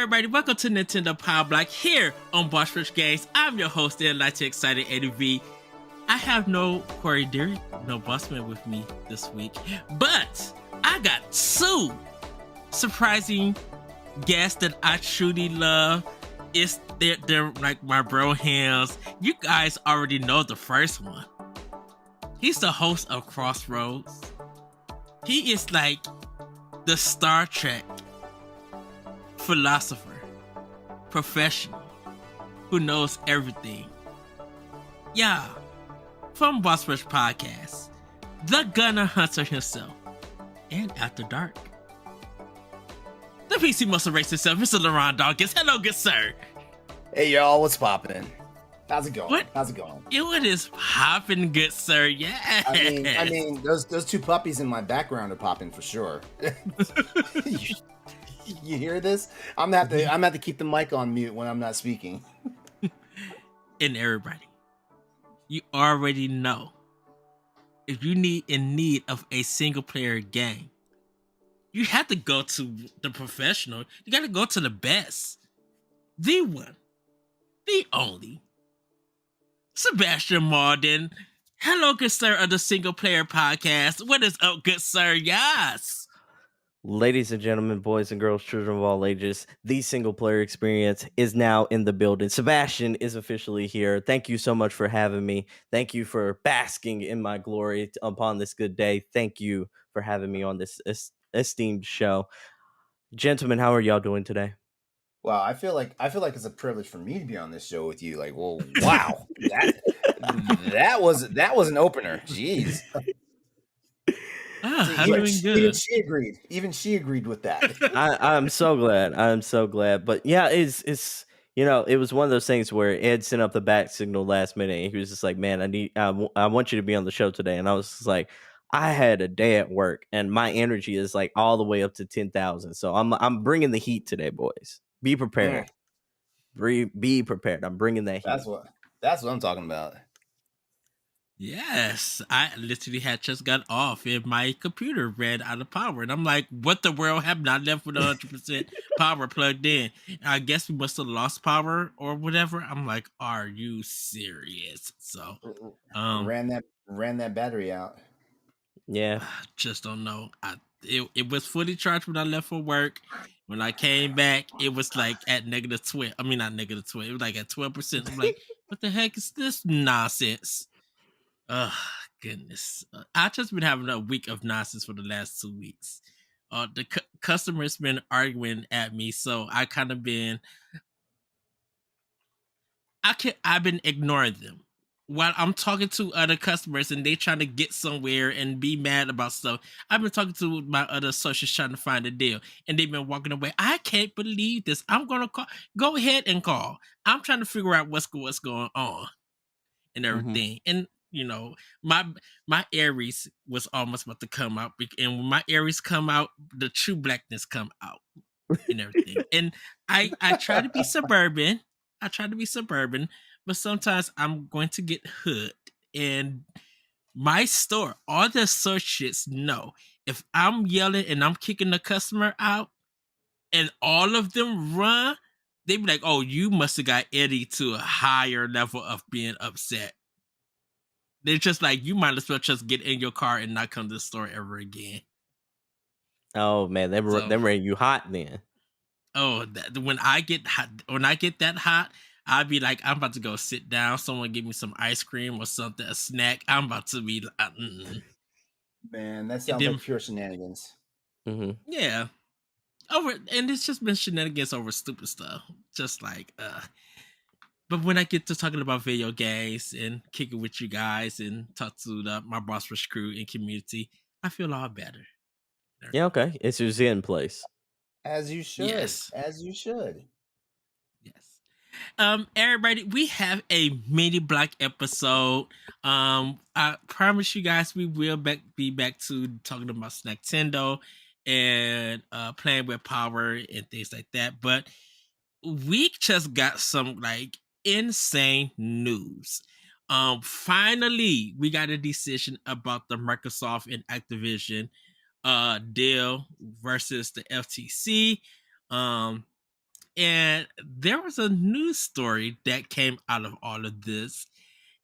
everybody, welcome to Nintendo Pow Block here on Boss Rush Games. I'm your host, the Enlightened Excited ADV. I have no Corey Derrick, no Bossman with me this week, but I got two surprising guests that I truly love. They're like my bro hands. You guys already know the first one. He's the host of Crossroads. He is like the Star Trek philosopher, professional, who knows everything. Yeah, from Boss Rush Podcast, the Gunner Hunter himself, and After Dark, the PC Muscle Race himself, Mr. LeRon Dawkins. Hello, good sir. Hey y'all, what's poppin'? How's it going? How's it going? It is popping, good sir. Yeah. I mean, those two puppies in my background are popping for sure. You hear this? I'm gonna have to keep the mic on mute when I'm not speaking. And everybody, you already know, if you in need of a single player game, you have to go to the professional. You got to go to the best, the one, the only, Sebastian Mauldin. Hello, good sir of the Single Player Podcast. What is up, good sir? Yes. Ladies and gentlemen, boys and girls, children of all ages, the single player experience is now in the building. Sebastian is officially here. Thank you so much for having me. Thank you for basking in my glory upon this good day. Thank you for having me on this esteemed show. Gentlemen, how are y'all doing today? Wow, I feel like it's a privilege for me to be on this show with you. Like, well, wow, that was an opener. Jeez. I'm doing good. Even she agreed with that. I'm so glad. But yeah, it's it was one of those things where Ed sent up the back signal last minute, and he was just like, "Man, I want you to be on the show today." And I was just like, I had a day at work, and my energy is like all the way up to 10,000. So I'm bringing the heat today, boys. Be prepared. Be prepared. I'm bringing that heat. That's what I'm talking about. Yes, I literally had just got off and my computer ran out of power. And I'm like, what the world, have not left with 100% power plugged in? I guess we must have lost power or whatever. I'm like, are you serious? So ran that battery out. Yeah. Just don't know. It was fully charged when I left for work. When I came back, it was like at -12. I mean, not -12. It was like at 12%. I'm like, what the heck is this nonsense? Oh, goodness. I've just been having a week of nonsense for the last 2 weeks. The customers been arguing at me, so I kind of I've been ignoring them while I'm talking to other customers and they trying to get somewhere and be mad about stuff. I've been talking to my other associates trying to find a deal, and they've been walking away. I can't believe this. I'm gonna call. Go ahead and call. I'm trying to figure out what's going on and everything. And my Aries was almost about to come out, and when my Aries come out, the true blackness come out and everything. And I try to be suburban. But sometimes I'm going to get hood. And my store, all the associates know, if I'm yelling and I'm kicking the customer out, and all of them run, they be like, "Oh, you must have got Eddie to a higher level of being upset." They're just like, you might as well just get in your car and not come to the store ever again. Oh man, they ran you hot then. Oh, when I get that hot, I'll be like, I'm about to go sit down. Someone give me some ice cream or something, a snack. I'm about to be like, Man, that sounds like pure shenanigans. Mm-hmm. Yeah. And it's just been shenanigans over stupid stuff. Just like, But when I get to talking about video games and kicking with you guys and talk to my Boss Rush crew and community, I feel all better. Yeah, okay. It's your Zen place. As you should. Yes. As you should. Yes. Everybody, we have a mini block episode. I promise you guys we will be back to talking about Nintendo and playing with power and things like that. But we just got some like insane news. Finally, we got a decision about the Microsoft and Activision deal versus the FTC. And there was a news story that came out of all of this,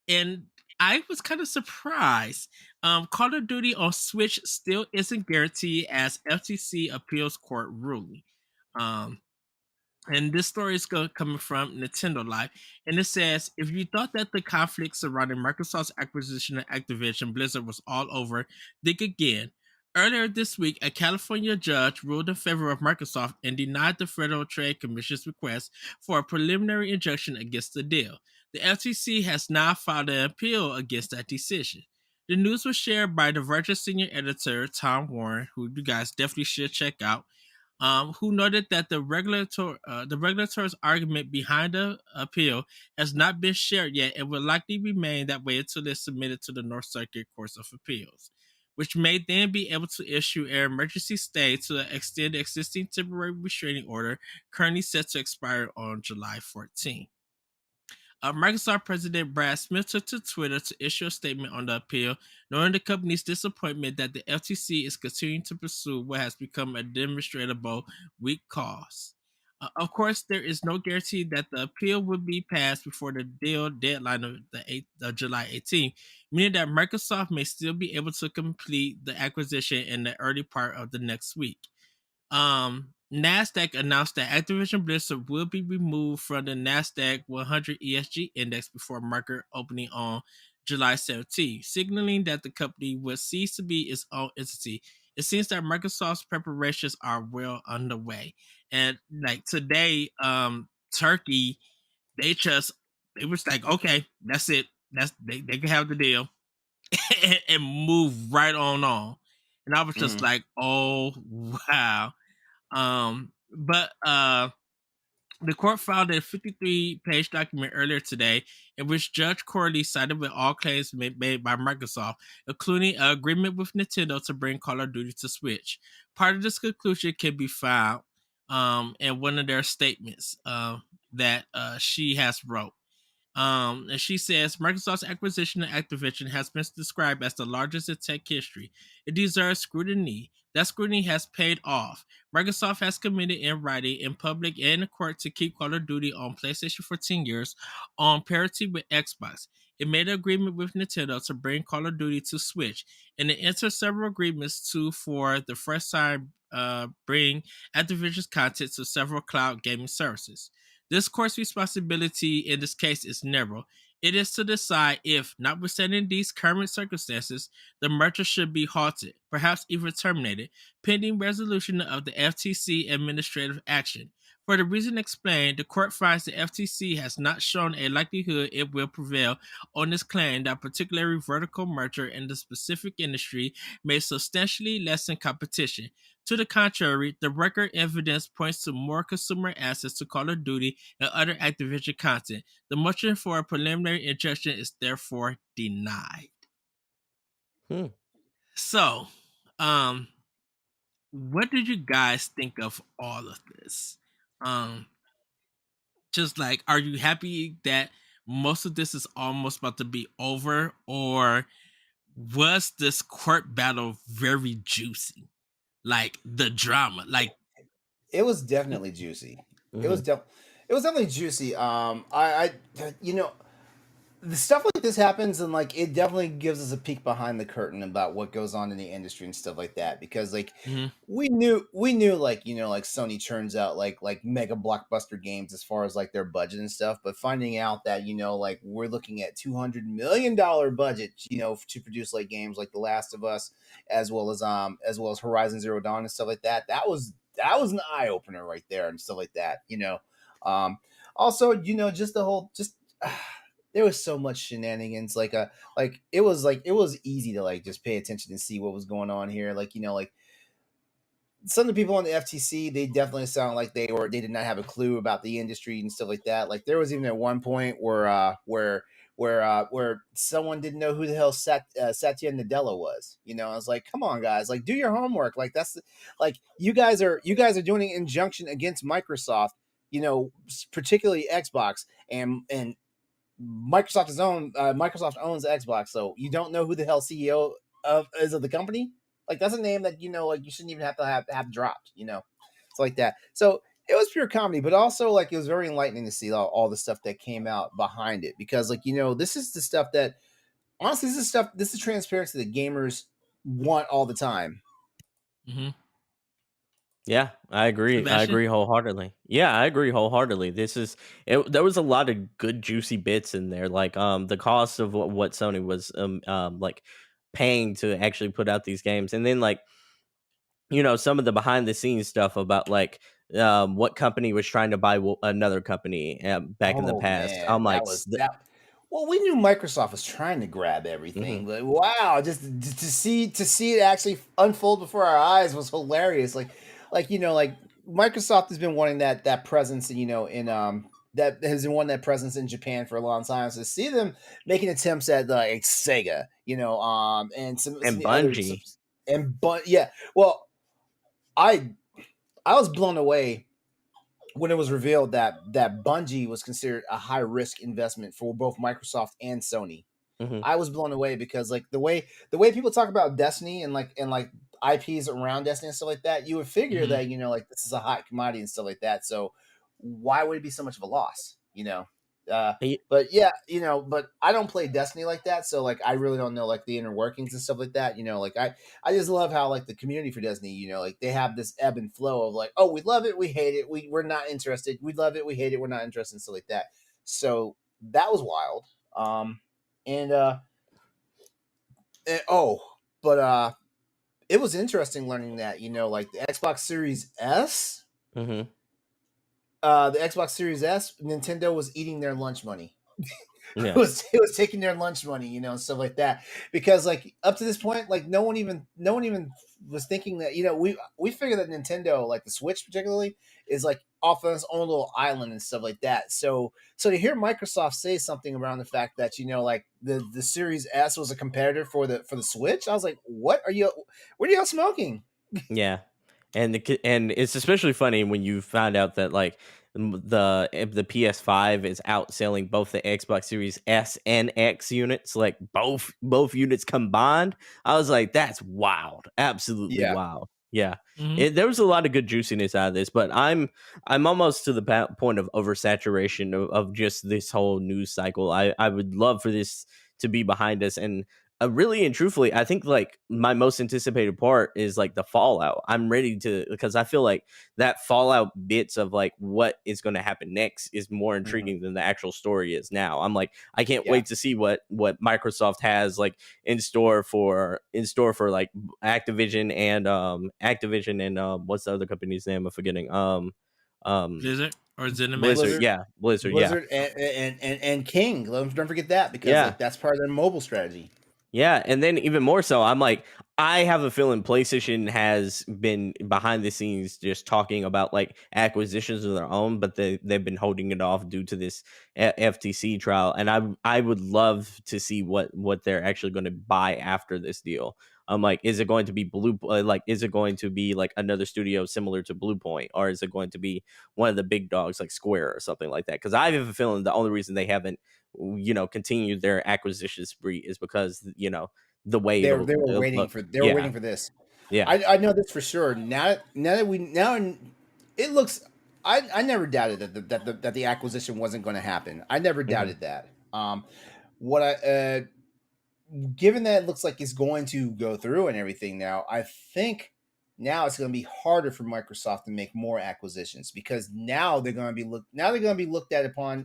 and I was kind of surprised. Call of Duty on Switch still isn't guaranteed as FTC appeals court ruling. Um, and this story is coming from Nintendo Life. And it says, if you thought that the conflict surrounding Microsoft's acquisition of Activision Blizzard was all over, think again. Earlier this week, a California judge ruled in favor of Microsoft and denied the Federal Trade Commission's request for a preliminary injunction against the deal. The FTC has now filed an appeal against that decision. The news was shared by the Verge senior editor Tom Warren, who you guys definitely should check out, who noted that the regulator's argument behind the appeal has not been shared yet and will likely remain that way until it's submitted to the North Circuit Court of Appeals, which may then be able to issue an emergency stay to extend the existing temporary restraining order currently set to expire on July 14th. Microsoft President Brad Smith took to Twitter to issue a statement on the appeal, noting the company's disappointment that the FTC is continuing to pursue what has become a demonstrable weak cause. Of course, there is no guarantee that the appeal will be passed before the deal deadline of July 18th, meaning that Microsoft may still be able to complete the acquisition in the early part of the next week. Nasdaq announced that Activision Blizzard will be removed from the Nasdaq 100 ESG index before market opening on July 17th, signaling that the company will cease to be its own entity. It seems that Microsoft's preparations are well underway, and like today, Turkey, they was like, okay, that's it, they can have the deal, and move right on. And I was just like, oh wow. But the court filed a 53-page document earlier today in which Judge Corley sided with all claims made by Microsoft, including an agreement with Nintendo to bring Call of Duty to Switch. Part of this conclusion can be found in one of their statements that she has wrote. And she says Microsoft's acquisition of Activision has been described as the largest in tech history. It deserves scrutiny. That scrutiny has paid off. Microsoft has committed in writing, in public, and in court to keep Call of Duty on PlayStation for 10 years on parity with Xbox. It made an agreement with Nintendo to bring Call of Duty to Switch, and it entered several agreements to, for the first time, bring Activision's content to several cloud gaming services. This court's responsibility in this case is narrow. It is to decide if, notwithstanding these current circumstances, the merger should be halted, perhaps even terminated, pending resolution of the FTC administrative action. For the reason explained, the court finds the FTC has not shown a likelihood it will prevail on this claim that particularly vertical merger in the specific industry may substantially lessen competition. To the contrary, the record evidence points to more consumer access to Call of Duty and other Activision content. The motion for a preliminary injunction is therefore denied. So, what did you guys think of all of this? Just like, are you happy that most of this is almost about to be over, or was this court battle very juicy? Like the drama, like It was definitely juicy. It was definitely juicy. I you know, the stuff like this happens, and like it definitely gives us a peek behind the curtain about what goes on in the industry and stuff like that, because like we knew like, you know, like Sony churns out like mega blockbuster games as far as like their budget and stuff, but finding out that, you know, like we're looking at $200 million budget, you know, to produce like games like The Last of Us, as well as Horizon Zero Dawn and stuff like that, that was an eye opener right there and stuff like that, you know. Also, you know, just the whole there was so much shenanigans. Like it was easy to like just pay attention and see what was going on here. Like, you know, like some of the people on the FTC, they definitely sound like they did not have a clue about the industry and stuff like that. Like there was even at one point where someone didn't know who the hell Satya Nadella was. You know, I was like, come on, guys, like do your homework. Like like you guys are doing an injunction against Microsoft. You know, particularly Xbox, and Microsoft owns Xbox, so you don't know who the hell CEO is of the company. Like that's a name that, you know, like you shouldn't even have dropped, you know. It's like that. So it was pure comedy, but also like it was very enlightening to see all the stuff that came out behind it, because like this is the stuff that honestly this is transparency that gamers want all the time. Hmm. Yeah, I agree. I Sebastian. agree wholeheartedly. Yeah, I agree wholeheartedly. This is it. There was a lot of good juicy bits in there, like the cost of what Sony was like paying to actually put out these games, and then like some of the behind the scenes stuff about like what company was trying to buy another company back in the Oh past. man, I'm like, that was that. Well, we knew Microsoft was trying to grab mhm. everything, but wow, just to see it actually unfold before our eyes was hilarious. Like Microsoft has been wanting that presence, that has been wanting that presence in Japan for a long time. So to see them making attempts at like Sega, and some And of the other, Bungie. but yeah, well, I I was blown away when it was revealed that Bungie was considered a high risk investment for both Microsoft and Sony. Hmm. I was blown away because like the way people talk about Destiny and IPs around Destiny and stuff like that, you would figure Hmm. that like this is a hot commodity and stuff like that. So why would it be so much of a loss? Uh, but yeah, but I don't play Destiny like that, so like I really don't know like the inner workings and stuff like that. Like I just love how like the community for Destiny, like they have this ebb and flow of like, oh, we love it, we hate it, we're not interested, we love it, we hate it, we're not interested, and stuff like that. So that was wild. And oh, but it was interesting learning that like the Xbox Series S, Hmm. Nintendo was eating their lunch money. it Yeah. was it was taking their lunch money, and stuff like that. Because like up to this point, like no one even was thinking that we figured that Nintendo, like the Switch particularly, is like off on its own little island and stuff like that. So to hear Microsoft say something around the fact that like the Series S was a competitor for the Switch, I was like, what are y'all smoking? Yeah, and and it's especially funny when you find out that like the PS5 is outselling both the Xbox Series S and X units, like both units combined. I was like, that's wild, absolutely Yeah. wild. Yeah, Hmm. there was a lot of good juiciness out of this, but I'm almost to the point of oversaturation of just this whole news cycle. I would love for this to be behind us, and really and truthfully, I think like my most anticipated part is like the Fallout. I'm ready to, because I feel like that Fallout bits of like what is going to happen next is more Mhm. intriguing than the actual story is now. I'm like, I can't Yeah. wait to see what Microsoft has like in store for like Activision and what's the other company's name? I'm forgetting. Um Blizzard or ZeniMax. Blizzard, Blizzard, yeah, Blizzard, yeah. Blizzard, and King. Don't forget that, because Yeah. like that's part of their mobile strategy. Yeah, and then even more so, I'm like, I have a feeling PlayStation has been behind the scenes just talking about like acquisitions of their own, but they've been holding it off due to this FTC trial. And I would love to see what they're actually going to buy after this deal. I'm like, is it going to be is it going to be like another studio similar to Blue Point, or is it going to be one of the big dogs like Square or something like that? Because I have a feeling the only reason they haven't continued their acquisition spree is because the way it'll look. They were Yeah, waiting for this. yeah. I know this for sure. It looks. I never doubted that the acquisition wasn't going to happen. I never Hmm. doubted that. What I given that it looks like it's going to go through and everything now, I think now it's going to be harder for Microsoft to make more acquisitions, because now they're going to be looked at upon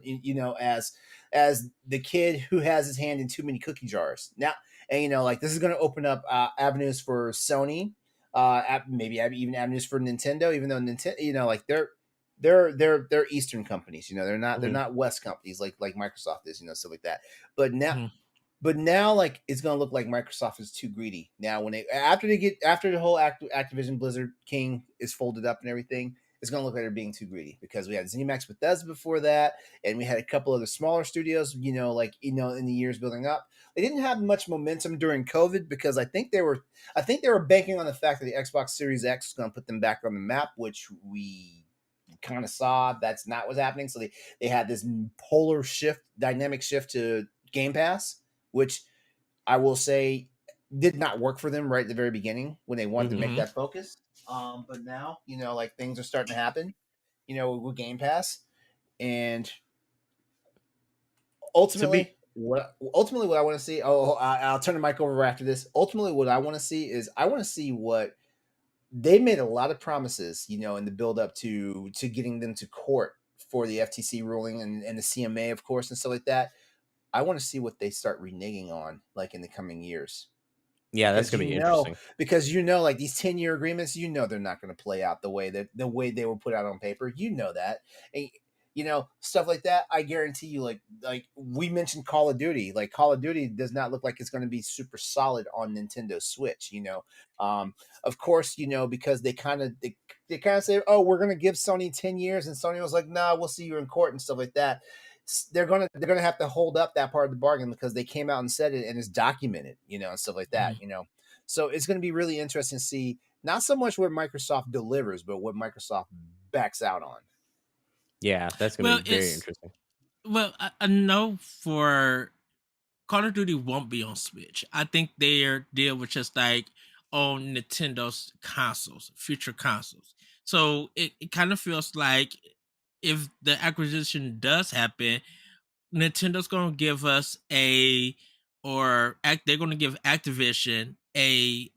as the kid who has his hand in too many cookie jars now. And like this is going to open up avenues for Sony, maybe even avenues for Nintendo, even though Nintendo, like they're Eastern companies. They're Hmm. not West companies like Microsoft is. Stuff like that. But now, like it's gonna look like Microsoft is too greedy. Now, when after the whole Activision Blizzard King is folded up and everything, it's gonna look like they're being too greedy, because we had ZeniMax Bethesda before that, and we had a couple other smaller studios. In the years building up, they didn't have much momentum during COVID, because I think they were banking on the fact that the Xbox Series X was gonna put them back on the map, which we kind of saw that's not what's happening. So they had this dynamic shift to Game Pass, which I will say did not work for them right at the very beginning when they wanted to Hmm. make Hmm. that focus. But now, like things are starting to happen. with Game Pass. And To be ultimately what I want to see. I'll turn the mic over after this. Ultimately, what I want to see is I want to see what they made a lot of promises, in the build up to getting them to court for the FTC ruling and the CMA, of course, and stuff like that. I want to see what they start reneging on, like in the coming years. yeah, that's because gonna you be know interesting. like these 10-year agreements, they're not going to play out the way they were put out on paper, that. And stuff like that, I guarantee you, like we mentioned Call of Duty. Like Call of Duty does not look like it's going to be super solid on Nintendo Switch. Of course, because they kind of say, oh, we're going to give Sony 10 years, and Sony was like, nah, we'll see you in court and stuff like that. They're gonna have to hold up that part of the bargain because they came out and said it and it's documented, and stuff like that. So it's going to be really interesting to see not so much what Microsoft delivers, but what Microsoft backs out on. Yeah, that's gonna Well, be very it's interesting. well, I know for Call of Duty won't be on Switch. I think their deal was just like on Nintendo's consoles, future consoles. So it kind of feels like if the acquisition does happen, Nintendo's going to give us they're going to give Activision a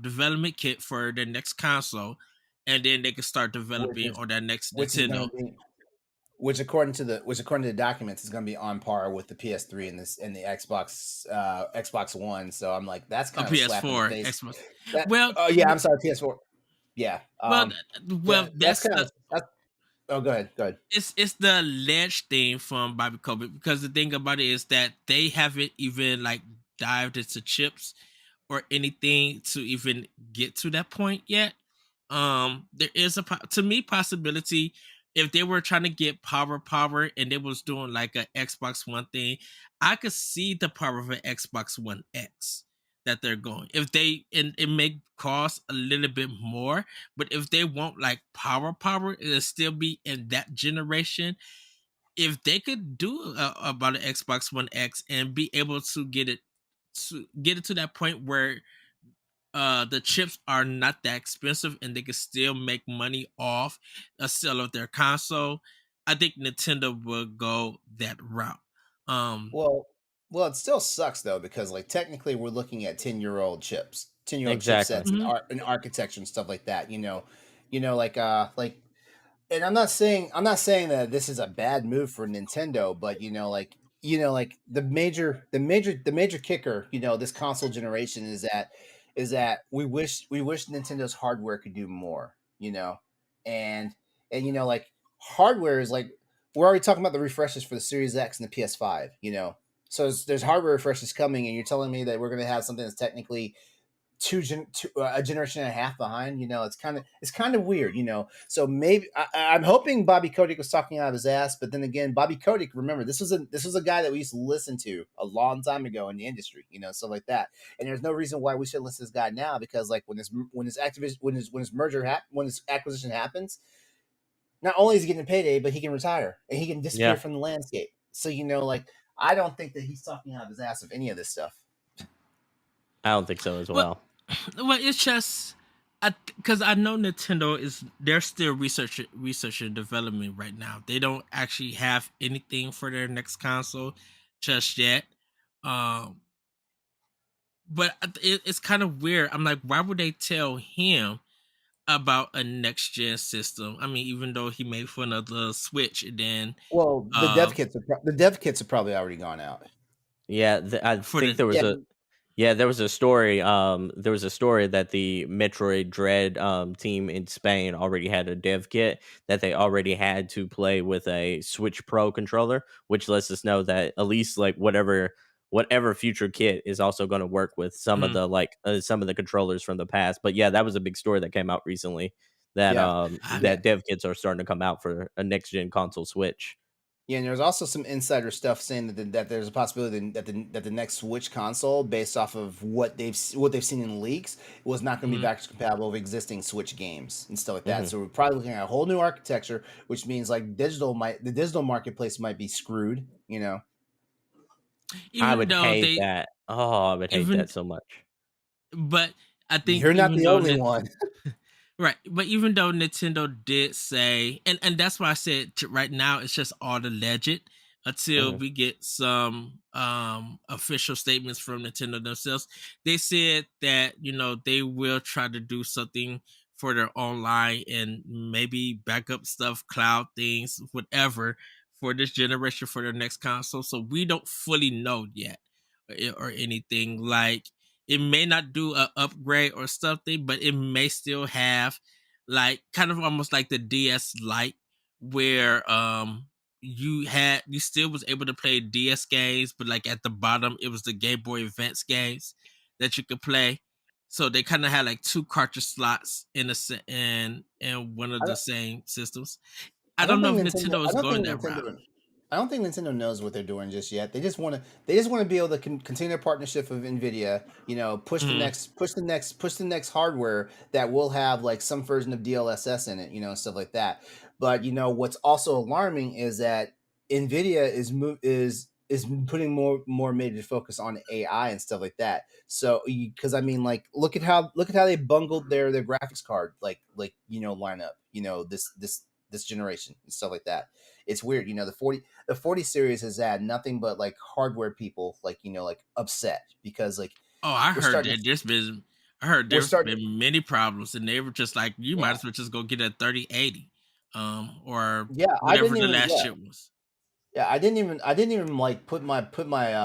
development kit for their next console, and then they can start which developing is on that next which is going Nintendo. to be which according to the documents is going to be on par with the PS3 and the Xbox One. So I'm like, that's A kind of a slap in the PS4, face. Xbox. That Well, Oh yeah, I'm sorry, PS4. Yeah. well, well. That's That's kind the of that's, oh, go ahead. Go ahead. it's the alleged thing from Bobby Kotick, because the thing about it is that they haven't even like dived into chips or anything to even get to that point yet. There is to me possibility if they were trying to get power and they was doing like a Xbox One thing. I could see the power of an Xbox One X that they're going. If they and it may cost a little bit more, but if they want like power, it'll still be in that generation. If they could do about an Xbox One X and be able to get it to that point where the chips are not that expensive and they can still make money off a sale of their console, I think Nintendo will go that route. Um, Well, it still sucks though because like technically we're looking at 10-year-old chips, 10-year-old Exactly. chipsets and mhm. art and architecture and stuff like that. Like and I'm not saying that this is a bad move for Nintendo, but like the major kicker, this console generation is that we wish Nintendo's hardware could do more, and like hardware is like we're already talking about the refreshes for the Series X and the PS5, so there's hardware refreshes coming, and you're telling me that we're going to have something that's technically a generation and a half behind. It's kind of weird. So maybe I'm hoping Bobby Kotick was talking out of his ass, but then again, Bobby Kotick, remember, this was a guy that we used to listen to a long time ago in the industry, stuff like that. And there's no reason why we should listen to this guy now, because like when his activist when his acquisition happens, not only is he getting a payday, but he can retire and he can disappear Yeah, from the landscape. So like I don't think that he's talking out of his ass of any of this stuff. I don't think so as well, well. well, it's just because I know Nintendo they're still research and development right now. They don't actually have anything for their next console just yet. Um, but it's kind of weird. I'm like, why would they tell him about a next gen system? I mean, even though he made fun of the Switch, and then Well, uh the dev kits have probably already gone out. Yeah, I for think the there was Yeah, a yeah, there was a story. There was a story that the Metroid Dread team in Spain already had a dev kit that they already had to play with a Switch Pro controller, which lets us know that at least like whatever future kit is also going to work with mm, some of the controllers from the past. But yeah, that was a big story that came out recently that yeah, I, yeah, that dev kits are starting to come out for a next gen console Switch. yeah. And there's also some insider stuff saying that there's a possibility that the next Switch console, based off of what they've seen in leaks, was not going to be mm, backwards compatible with existing Switch games and stuff like that. Hmm. So we're probably looking at a whole new architecture, which means like the digital marketplace might be screwed. I even would though hate they that. Oh, I would hate even that so much. but I think You're not even the though only that one. Right, but even though Nintendo did say, and that's why I said right now it's just all alleged until Mhm. we get some official statements from Nintendo themselves. They said that they will try to do something for their online and maybe backup stuff, cloud things, whatever for this generation for their next console. So we don't fully know yet or anything like it may not do a upgrade or something, but it may still have like kind of almost like the DS Lite, where you still was able to play DS games, but like at the bottom it was the Game Boy Advance games that you could play. So they kind of had like two cartridge slots in one of I the don't, same systems. I I don't don't know think if Nintendo. Nintendo I is don't going think that route. Nintendo. I don't think Nintendo knows what they're doing just yet. They just want to. They just want to be able to continue their partnership with Nvidia. Push the Mhm. next, push the next hardware that will have like some version of DLSS in it. Stuff like that. But what's also alarming is that Nvidia is putting more major focus on AI and stuff like that. So because I mean, like, look at how they bungled their graphics card lineup. This generation and stuff like that. It's weird. The 40 series has had nothing but like hardware people like upset because like Oh, I we're heard starting to that I heard we're there's starting been many problems, and they were just like, you might yeah as well just go get a 3080, or yeah I whatever didn't the even last yeah chip was. Yeah, I didn't even like put my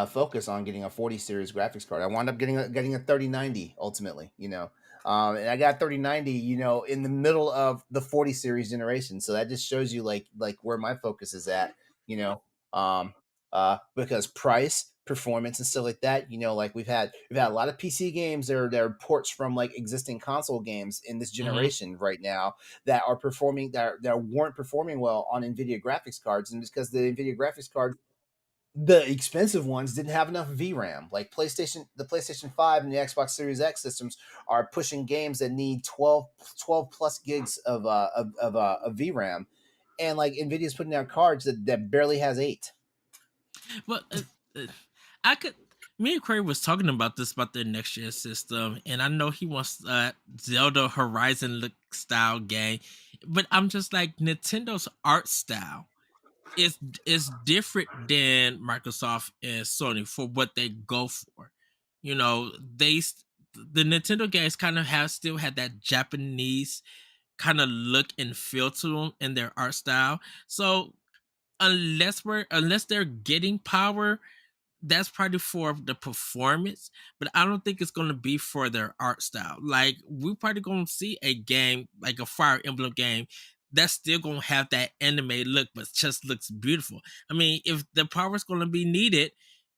focus on getting a 40 series graphics card. I wound up getting a 3090 ultimately, and I got 3090, in the middle of the 40 series generation. So that just shows you like where my focus is at, you know, um, because price, performance, and stuff like that. Like we've had a lot of PC games that are ports from like existing console games in this Hmm. generation right now that weren't performing well on Nvidia graphics cards, and it's because the Nvidia graphics card, the expensive ones, didn't have enough VRAM. Like the PlayStation 5 and the Xbox Series X systems are pushing games that need 12 plus gigs of VRAM, and like Nvidia's putting out cards that barely has 8. But uh, I could. Me and Craig was talking about this about their next gen system, and I know he wants Zelda Horizon look style game, but I'm just like Nintendo's art style is different than Microsoft and Sony for what they go for. The Nintendo games kind of have still had that Japanese kind of look and feel to them in their art style. So unless they're getting power, that's probably for the performance, but I don't think it's going to be for their art style. Like we're probably going to see a game like a Fire Emblem game that's still going to have that anime look, but just looks beautiful. I mean, if the power is going to be needed,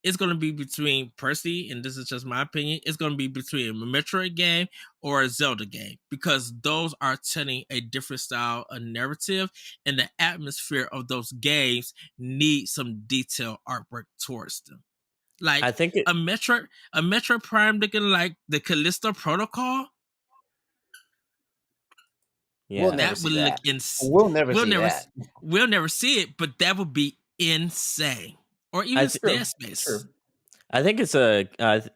it's going to be between Percy, and this is just my opinion, it's going to be between a Metroid game or a Zelda game because those are telling a different style of narrative, and the atmosphere of those games need some detailed artwork towards them. I Like think it. a Metro Prime looking like the Callisto Protocol, We'll Yeah, never that see would look that. We'll never we'll see never that. we'll never see it, but that would be insane. Or I even th- Dead True, Space. true. I think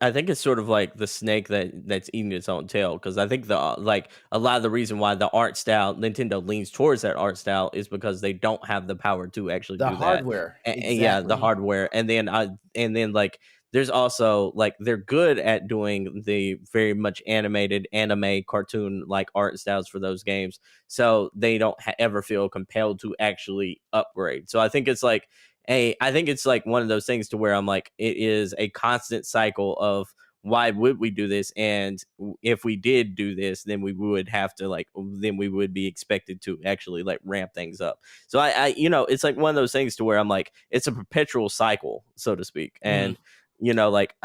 I think it's sort of like the snake that's eating its own tail, because I think like a lot of the reason why the art style Nintendo leans towards that art style is because they don't have the power to actually The do that. hardware, And yeah, the exactly. hardware, and then like there's also like they're good at doing the very much animated anime cartoon like art styles for those games, so they don't ever feel compelled to actually upgrade. So I think it's like I think it's like one of those things to where I'm like, it is a constant cycle of why would we do this? And if we did do this, then we would have to then we would be expected to actually like ramp things up. So it's like one of those things to where I'm like, it's a perpetual cycle, so to speak. Mhm. And, like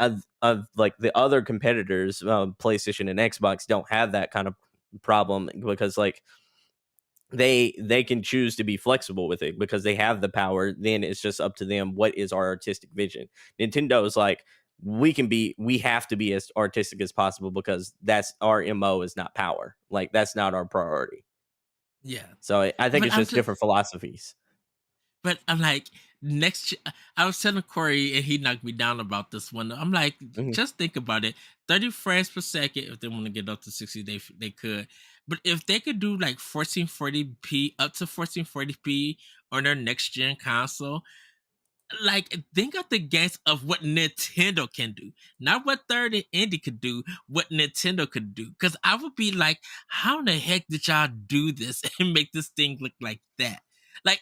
of like the other competitors, PlayStation and Xbox don't have that kind of problem because like they can choose to be flexible with it because they have the power. Then it's just up to them, what is our artistic vision. Nintendo is like, we have to be as artistic as possible because that's our MO, is not power. Like that's not our priority. Yeah. So I think But it's just different philosophies. I'm like, I was telling Corey and he knocked me down about this one. I'm like, Mhm. just think about it. 30 frames per second, if they want to get up to 60, they could. But if they could do like 1440p up to 1440p on their next gen console, like think of the games of what Nintendo can do, not what third and indie could do, what Nintendo could do. Because I would be like, how in the heck did y'all do this and make this thing look like that? Like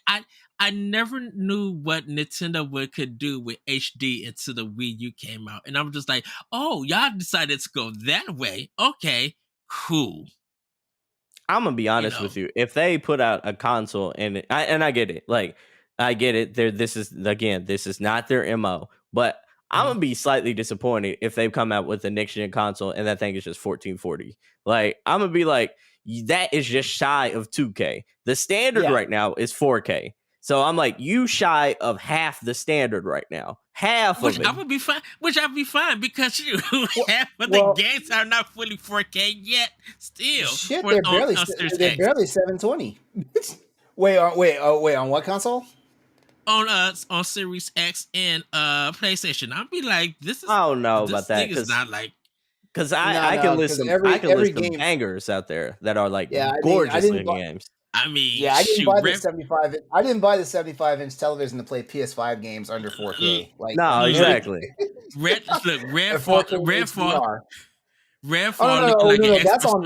I never knew what Nintendo could do with HD until the Wii U came out, and I'm just like, oh, y'all decided to go that way. Okay, cool. I'm gonna be honest with you. If they put out a console and I get it, like I get it. This is not their MO, but I'm gonna be slightly disappointed if they come out with a next gen console and that thing is just 1440. Like I'm gonna be like, that is just shy of 2K. The standard right now is 4K. So I'm like, you shy of half the standard right now. Half Which of it. I would be fine. Which I'd be fine because half of the games are not fully 4K yet. Still, shit, they're barely 720. Wait, on what console? On Series X and PlayStation. I'd be like, this is. I don't know about that because not like. Because I can list some bangers out there that are like gorgeous looking games. I mean, I didn't buy the 75. I didn't buy the 75-inch television to play PS5 games under 4K. Like no, exactly. Redfall. That's on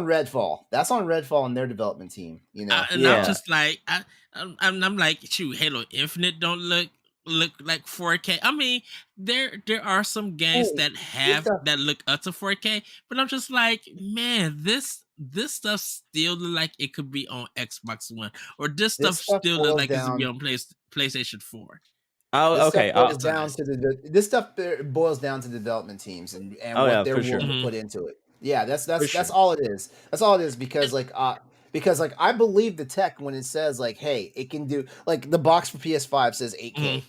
Redfall. That's on Redfall and their development team. You know, and I'm just like, I'm like, shoot, Halo Infinite don't look like 4K. I mean, there are some games that look up to 4K, but I'm just like, man, this stuff still look like it could be on Xbox One, or this stuff still look like it could be on PlayStation 4. Oh, okay. This stuff boils down to development teams and what they're willing to put into it. Yeah, that's all it is. That's all it is because I believe the tech when it says like, hey, it can do like the box for PS5 says 8K.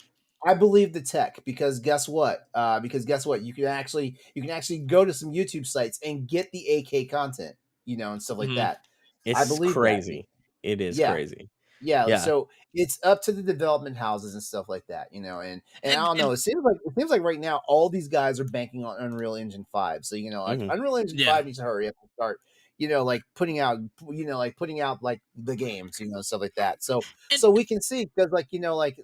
I believe the tech because guess what? You can actually go to some YouTube sites and get the 8K content, and stuff like that. I believe crazy. It is crazy. Yeah, so it's up to the development houses and stuff like that, and I don't know. It seems like right now all these guys are banking on Unreal Engine 5. So Unreal Engine 5 needs to hurry up and start, like putting out like the games, stuff like that. So we can see because like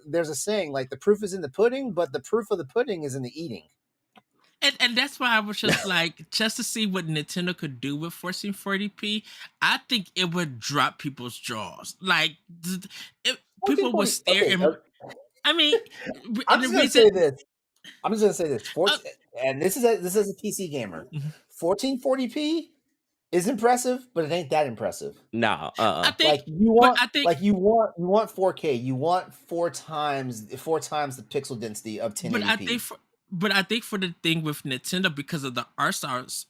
there's a saying like the proof is in the pudding, but the proof of the pudding is in the eating. And that's why I was just like, just to see what Nintendo could do with 1440p, I think it would drop people's jaws. Like, people would stare. I mean, I'm just gonna say this. And this is a PC gamer. 1440p is impressive, but it ain't that impressive. No, I think you want 4K. You want four times the pixel density of 1080p. But I think for the thing with Nintendo, because of the art styles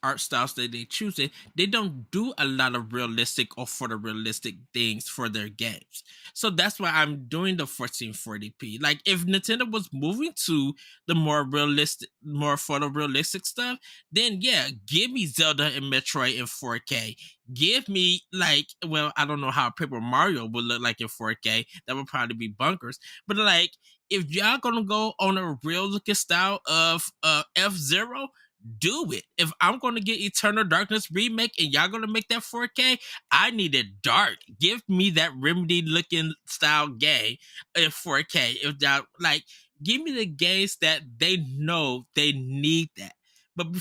that they choose, they don't do a lot of realistic or photorealistic things for their games. So that's why I'm doing the 1440p. Like if Nintendo was moving to the more realistic, more photorealistic stuff, then yeah, give me Zelda and Metroid in 4K. Give me I don't know how Paper Mario would look like in 4K. That would probably be bunkers. But like, if y'all gonna go on a real looking style of F-Zero, do it. If I'm gonna get Eternal Darkness remake and y'all gonna make that 4K, I need it dark. Give me that Remedy looking style game in 4K. If y'all give me the games that they know they need that. But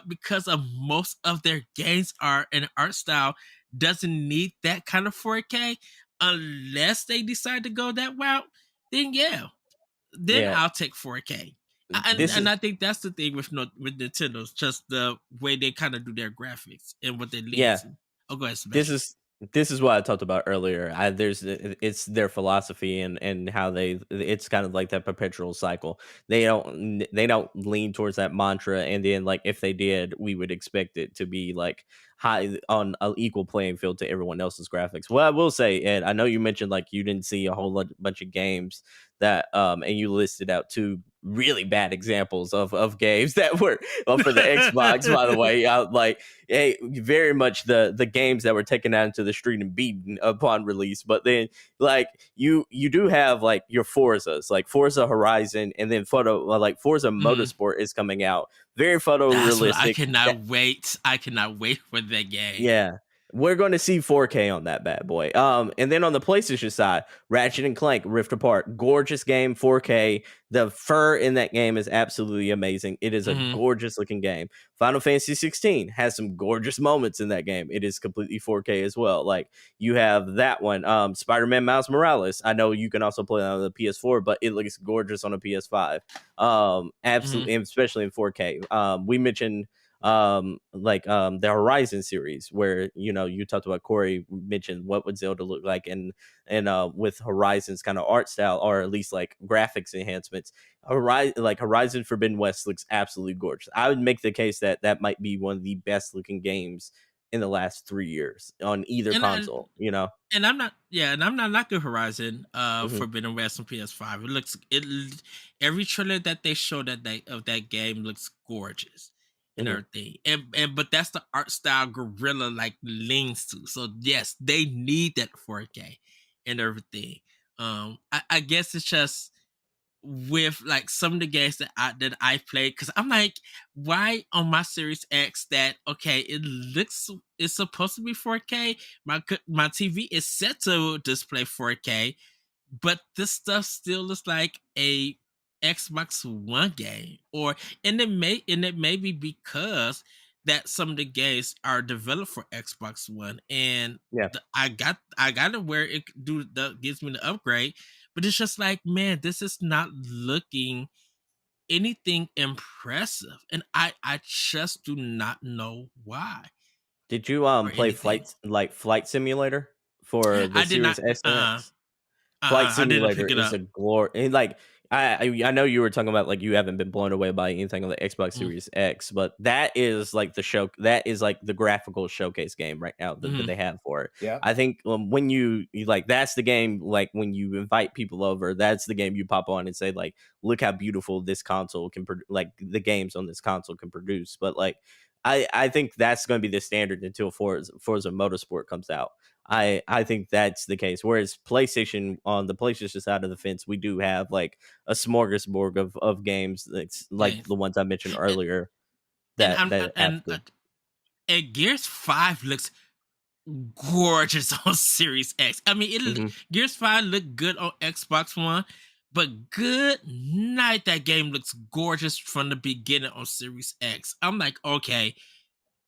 because of most of their games are an art style doesn't need that kind of 4K, unless they decide to go that route, then I'll take 4K. And I think that's the thing with Nintendo's just the way they kind of do their graphics and what they lead to. Oh, go ahead, Sebastian. This is what I talked about earlier. It's their philosophy and how it's kind of like that perpetual cycle. They don't lean towards that mantra, and then like if they did, we would expect it to be like high on an equal playing field to everyone else's graphics. Well, I will say, Ed, I know you mentioned like you didn't see a whole bunch of games that and you listed out two really bad examples of games that were for the Xbox, by the way. Like, hey, very much the games that were taken out into the street and beaten upon release. But then, like, you do have like your Forzas, like Forza Horizon, and then like Forza Mhm. Motorsport is coming out. Very That's what I photorealistic. cannot wait. I cannot wait for that game. Yeah. We're going to see 4K on that bad boy. And then on the PlayStation side, Ratchet and Clank Rift Apart, gorgeous game, 4K. The fur in that game is absolutely amazing. It is a Mhm. gorgeous looking game. Final Fantasy 16 has some gorgeous moments in that game. It is completely 4K as well. Like, you have that one. Spider-Man Miles Morales. I know you can also play that on the PS4, but it looks gorgeous on a PS5. Mhm. Absolutely, especially in 4K. We mentioned the Horizon series, where you talked about, Corey mentioned what would Zelda look like, and with Horizon's kind of art style, or at least like graphics enhancements. Horizon Forbidden West looks absolutely gorgeous. I would make the case that that might be one of the best looking games in the last 3 years on either And I, console. and I'm not, yeah, and I'm not knocking Horizon Hmm. Forbidden West on PS5. Every trailer that they show of that game looks gorgeous and Hmm. everything. And but that's the art style Gorilla like leans to. So yes, they need that 4K and everything. I guess it's just with like some of the games that I played, because I'm like, why on my Series X that okay, it's supposed to be 4K. My TV is set to display 4K, but this stuff still looks like a Xbox One game, and it may be because that some of the games are developed for Xbox One, and Yeah. I got it where it gives me the upgrade, but it's just like, man, this is not looking anything impressive, and I just do not know why Did you or play anything. Flight Simulator for the I did not. Series S and X? Flight I didn't Simulator pick it is up. a glory. And like, I know you were talking about like you haven't been blown away by anything on the Xbox Mm, Series X, but that is like the show. That is like the graphical showcase game right now that mhm. they have for it. Yeah. I think when you like, that's the game. Like, when you invite people over, that's the game you pop on and say like, look how beautiful this console can like the games on this console can produce. But like, I think that's going to be the standard until Forza Motorsport comes out. I think that's the case. Whereas PlayStation, on the PlayStation side of the fence, we do have like a smorgasbord of games that's like Yeah, the ones I mentioned and, earlier and that I'm have good. and Gears 5 looks gorgeous on Series X. I mean, Hmm. Gears 5 looked good on Xbox One, but good night, that game looks gorgeous from the beginning on Series X. I'm like, okay,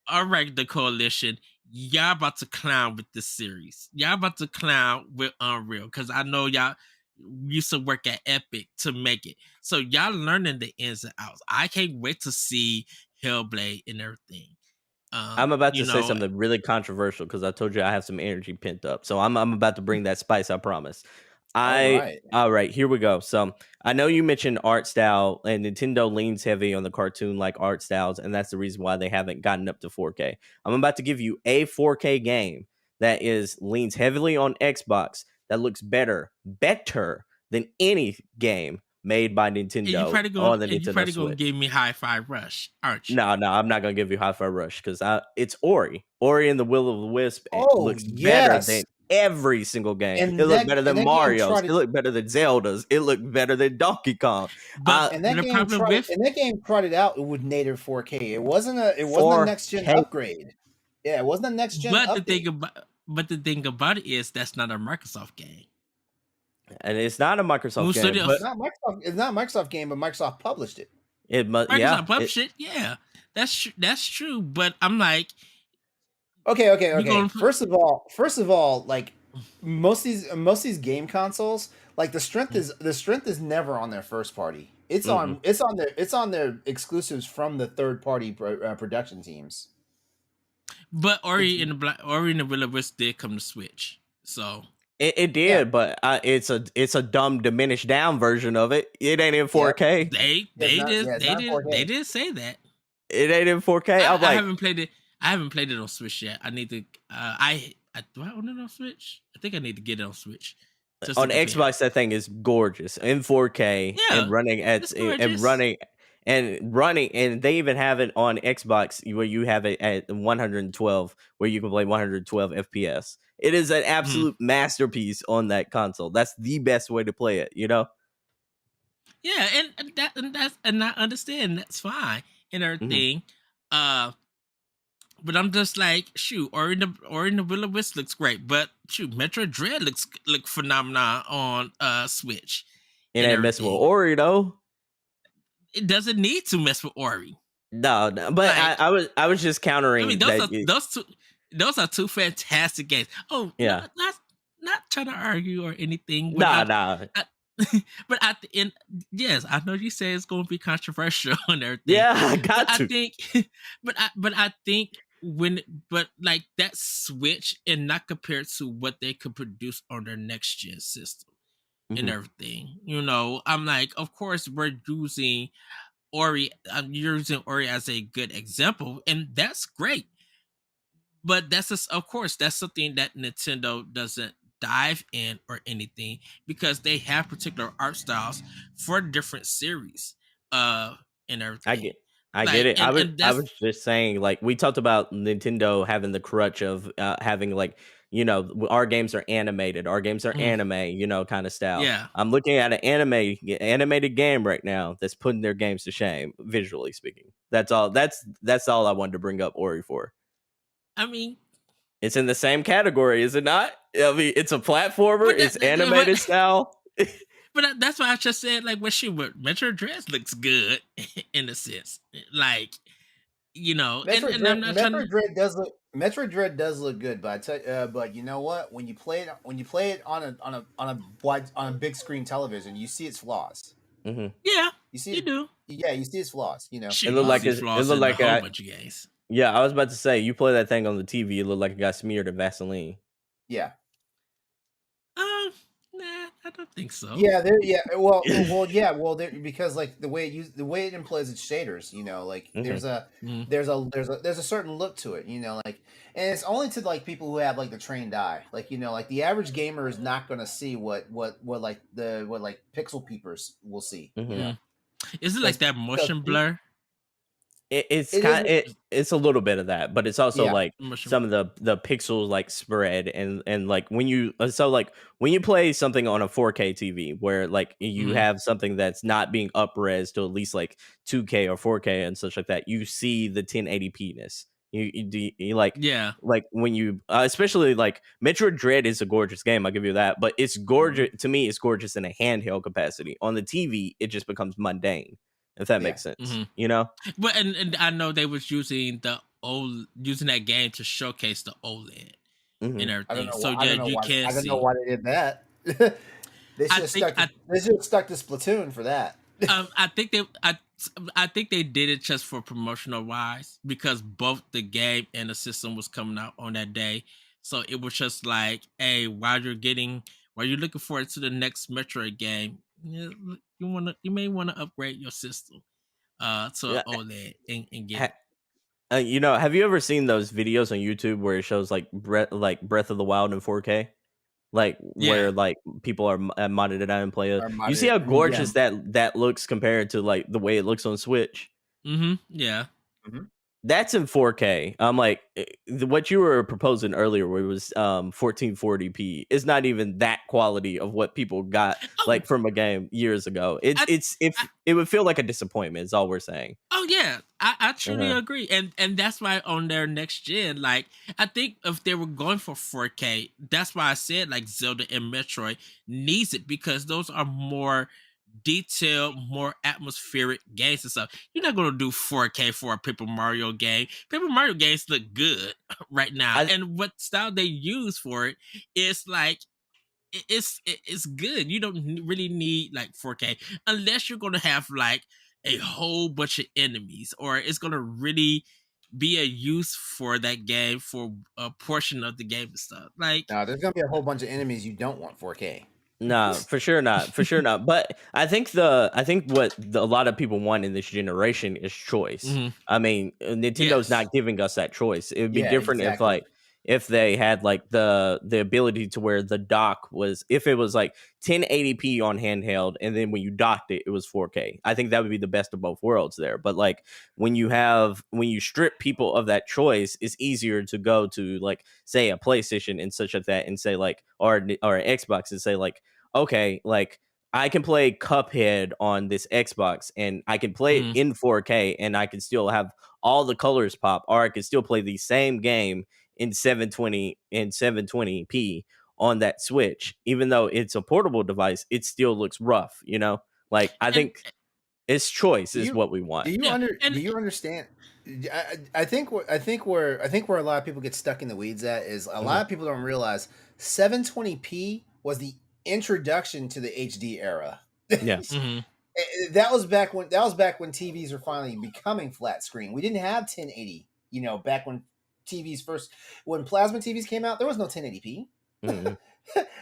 all right, the coalition, y'all about to clown with this series. Y'all about to clown with Unreal, because I know y'all used to work at Epic to make it. So y'all learning the ins and outs. I can't wait to see Hellblade and everything. I'm about You to say know, something really controversial because I told you I have some energy pent up. So I'm about to bring that spice, I promise. All right. All right, here we go. So I know you mentioned art style, and Nintendo leans heavy on the cartoon like art styles, and that's the reason why they haven't gotten up to 4K. I'm about to give you a 4K game that is leans heavily on Xbox that looks better than any game made by and you Nintendo probably going on the and you Nintendo probably gonna Switch. give me Hi-Fi Rush, aren't you? No, no, I'm not gonna give you Hi-Fi Rush because it's Ori. Ori and the Will of the Wisp. It Oh looks better yes, than every single game. It and looked better that than game Mario's. It trotted looked better than Zelda's. It looked better than Donkey Kong. But the problem with and that game trotted out with native 4K. It wasn't a next gen 4K, upgrade. Yeah, it wasn't a next gen but update. the thing about it is that's not a Microsoft game. and it's not a Microsoft Moon game, It's but Studios, not Microsoft. It's not a Microsoft game, but Microsoft published it. it must. Yeah, Microsoft published it. Yeah, that's true. But I'm like, you Okay. gonna put First of all, like most of these game consoles, like the strength is never on their first party. It's mm-mm. on their exclusives from the third party production teams. but It's Ori and the Will of Wisp did come to Switch. So It yeah, did, but it's a dumb diminished down version of it. It ain't in yeah. 4K. It's not 4K. they did say that. It ain't in 4K. I'm I like, haven't played it. I haven't played it on Switch yet. I need to. I do I own it on Switch? I think I need to get it on Switch. Just to On compare. Xbox, that thing is gorgeous in 4K Yeah, and running at it's and gorgeous. running, and they even have it on Xbox where you have it at 112, where you can play 112 FPS. It is an absolute masterpiece on that console. That's the best way to play it, you know? Yeah, and I understand that's fine and Mhm. everything. But I'm just like, shoot, Ori and the Will of Wisp looks great, but shoot, Metroid Dread look phenomenal on Switch It and ain't messing with everything. Ori though. It doesn't need to mess with Ori. No, but Like, I was just I mean, countering that. those are two fantastic games. Oh, Yeah, not trying to argue or anything, but nah. I but at the end, yes, I know you say it's going to be controversial and everything, Yeah, I but got I to. think, but I think but like that Switch and not compared to what they could produce on their next gen system and Mhm. everything, I'm like, of course we're using Ori. I'm using Ori as a good example, and that's great. But that's just, of course, that's something that Nintendo doesn't dive in or anything because they have particular art styles for different series, uh, and I everything. get I get Like, it. and I that's was just saying, like, we talked about Nintendo having the crutch of having, like, our games are animated, our games are mm, anime, kind of style. yeah. I'm looking at an animated game right now that's putting their games to shame, visually speaking. That's all. That's all I wanted to bring up Ori for. I mean, It's in the same category, is it not? I mean, it's a platformer. but It's animated style. that's why I just said, like, what Metro Dress looks good in a sense, like, and I'm not trying to. Metroid Dread does look good, but but you know what? When you play it on a wide on a big screen television, you see its flaws. Hmm. Yeah, You see you it, do. yeah, you see its flaws. It Shoot, looked you like see it flaws looked in a like whole bunch of games. yeah. I was about to say, you play that thing on the TV, it looked like it got smeared in Vaseline. Yeah. Nah, I don't think so. Yeah, there. Yeah, yeah, because like the way it employs its shaders, like Hmm. Mm. there's a certain look to it, like, and it's only to like people who have like the trained eye, like like the average gamer is not going to see what like what like pixel peepers will see, Hmm. Is it like because that motion blur? It's it is, it's a little bit of that, but it's also yeah, like Motion. some of the pixels like spread and like when you like when you play something on a 4K TV where like you Mm. have something that's not being up-res to at least like 2K or 4K and such like that, you see the 1080p-ness. You Yeah. like when you especially like Metroid Dread is a gorgeous game, I'll give you that, but it's gorgeous to me. It's gorgeous in a handheld capacity. On the TV, it just becomes mundane. If that yeah. makes sense, Hmm. you know. But and I know they was using that game to showcase the OLED and Mhm. everything. So yeah, you can I don't know see. why they did that. I think I They should have stuck to Splatoon for that. I think I think they did it just for promotional wise because both the game and the system was coming out on that day. So it was just like, hey, while you're looking forward to the next Metroid game, you may want to upgrade your system to Yeah, OLED and get ha- it. have you ever seen those videos on YouTube where it shows like Breath of the Wild in 4K, like Yeah. where like people are modded it out and play it? Or You see modded, how yeah. gorgeous that looks compared to like the way it looks on Switch. Mm-hmm. Yeah. Mhm. That's in 4K. I'm like, what you were proposing earlier, where it was 1440p, is not even that quality of what people got Oh, like from a game years ago. I, It's if I it would feel like a disappointment. Is all we're saying. oh yeah, I truly Uh-huh. agree, and that's why on their next gen, like I think if they were going for 4K, that's why I said like Zelda and Metroid needs it because those are more detailed, more atmospheric games and stuff. You're not gonna do 4K for a Paper Mario game. Paper Mario games look good right now, I and what style they use for it is like it's good. You don't really need like 4K unless you're gonna have like a whole bunch of enemies, or it's gonna really be a use for that game for a portion of the game and stuff. Like, No, there's gonna be a whole bunch of enemies you don't want 4K. No, for sure not. For sure not. But I think what a lot of people want in this generation is choice. mhm, I mean, Nintendo's yes, not giving us that choice. It would be Yeah, different if exactly. like if they had like the ability to where the dock was, if it was like 1080p on handheld, and then when you docked it, it was 4K. I think that would be the best of both worlds there. But like when you strip people of that choice, it's easier to go to like say a PlayStation and such like that, and say like or an Xbox and say like, okay, like I can play Cuphead on this Xbox and I can play it in 4K and I can still have all the colors pop, or I can still play the same game in 720p on that Switch. Even though it's a portable device, it still looks rough, you know? Like I think it's choice is what we want. Do you understand? I think where a lot of people get stuck in the weeds at is a lot of people don't realize 720p was the introduction to the HD era. Yes. That was back when TVs were finally becoming flat screen. We didn't have 1080. You know, back when when plasma TVs came out, there was no 1080p.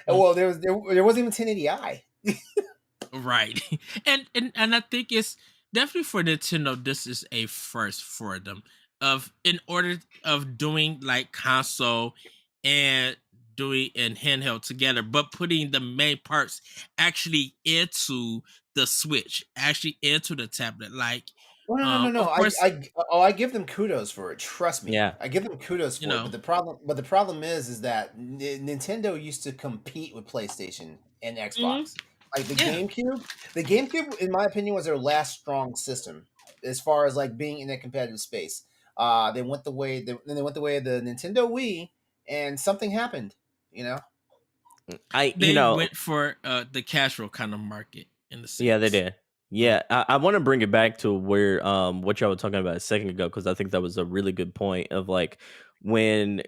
Well, there wasn't even 1080i. Right. And I think it's definitely for Nintendo, this is a first for them in order of doing like console and doing and handheld together, but putting the main parts actually into the Switch, actually into the tablet. Like, no. Of course, I give them kudos for it. Trust me. Yeah. I give them kudos for it. But the problem is that Nintendo used to compete with PlayStation and Xbox. Like the GameCube, in my opinion, was their last strong system as far as like being in a competitive space. They went the way of the Nintendo Wii, and something happened. You know, they went for the casual kind of market in the sense. Yeah, they did. Yeah, I want to bring it back to where what y'all were talking about a second ago, because I think that was a really good point of like when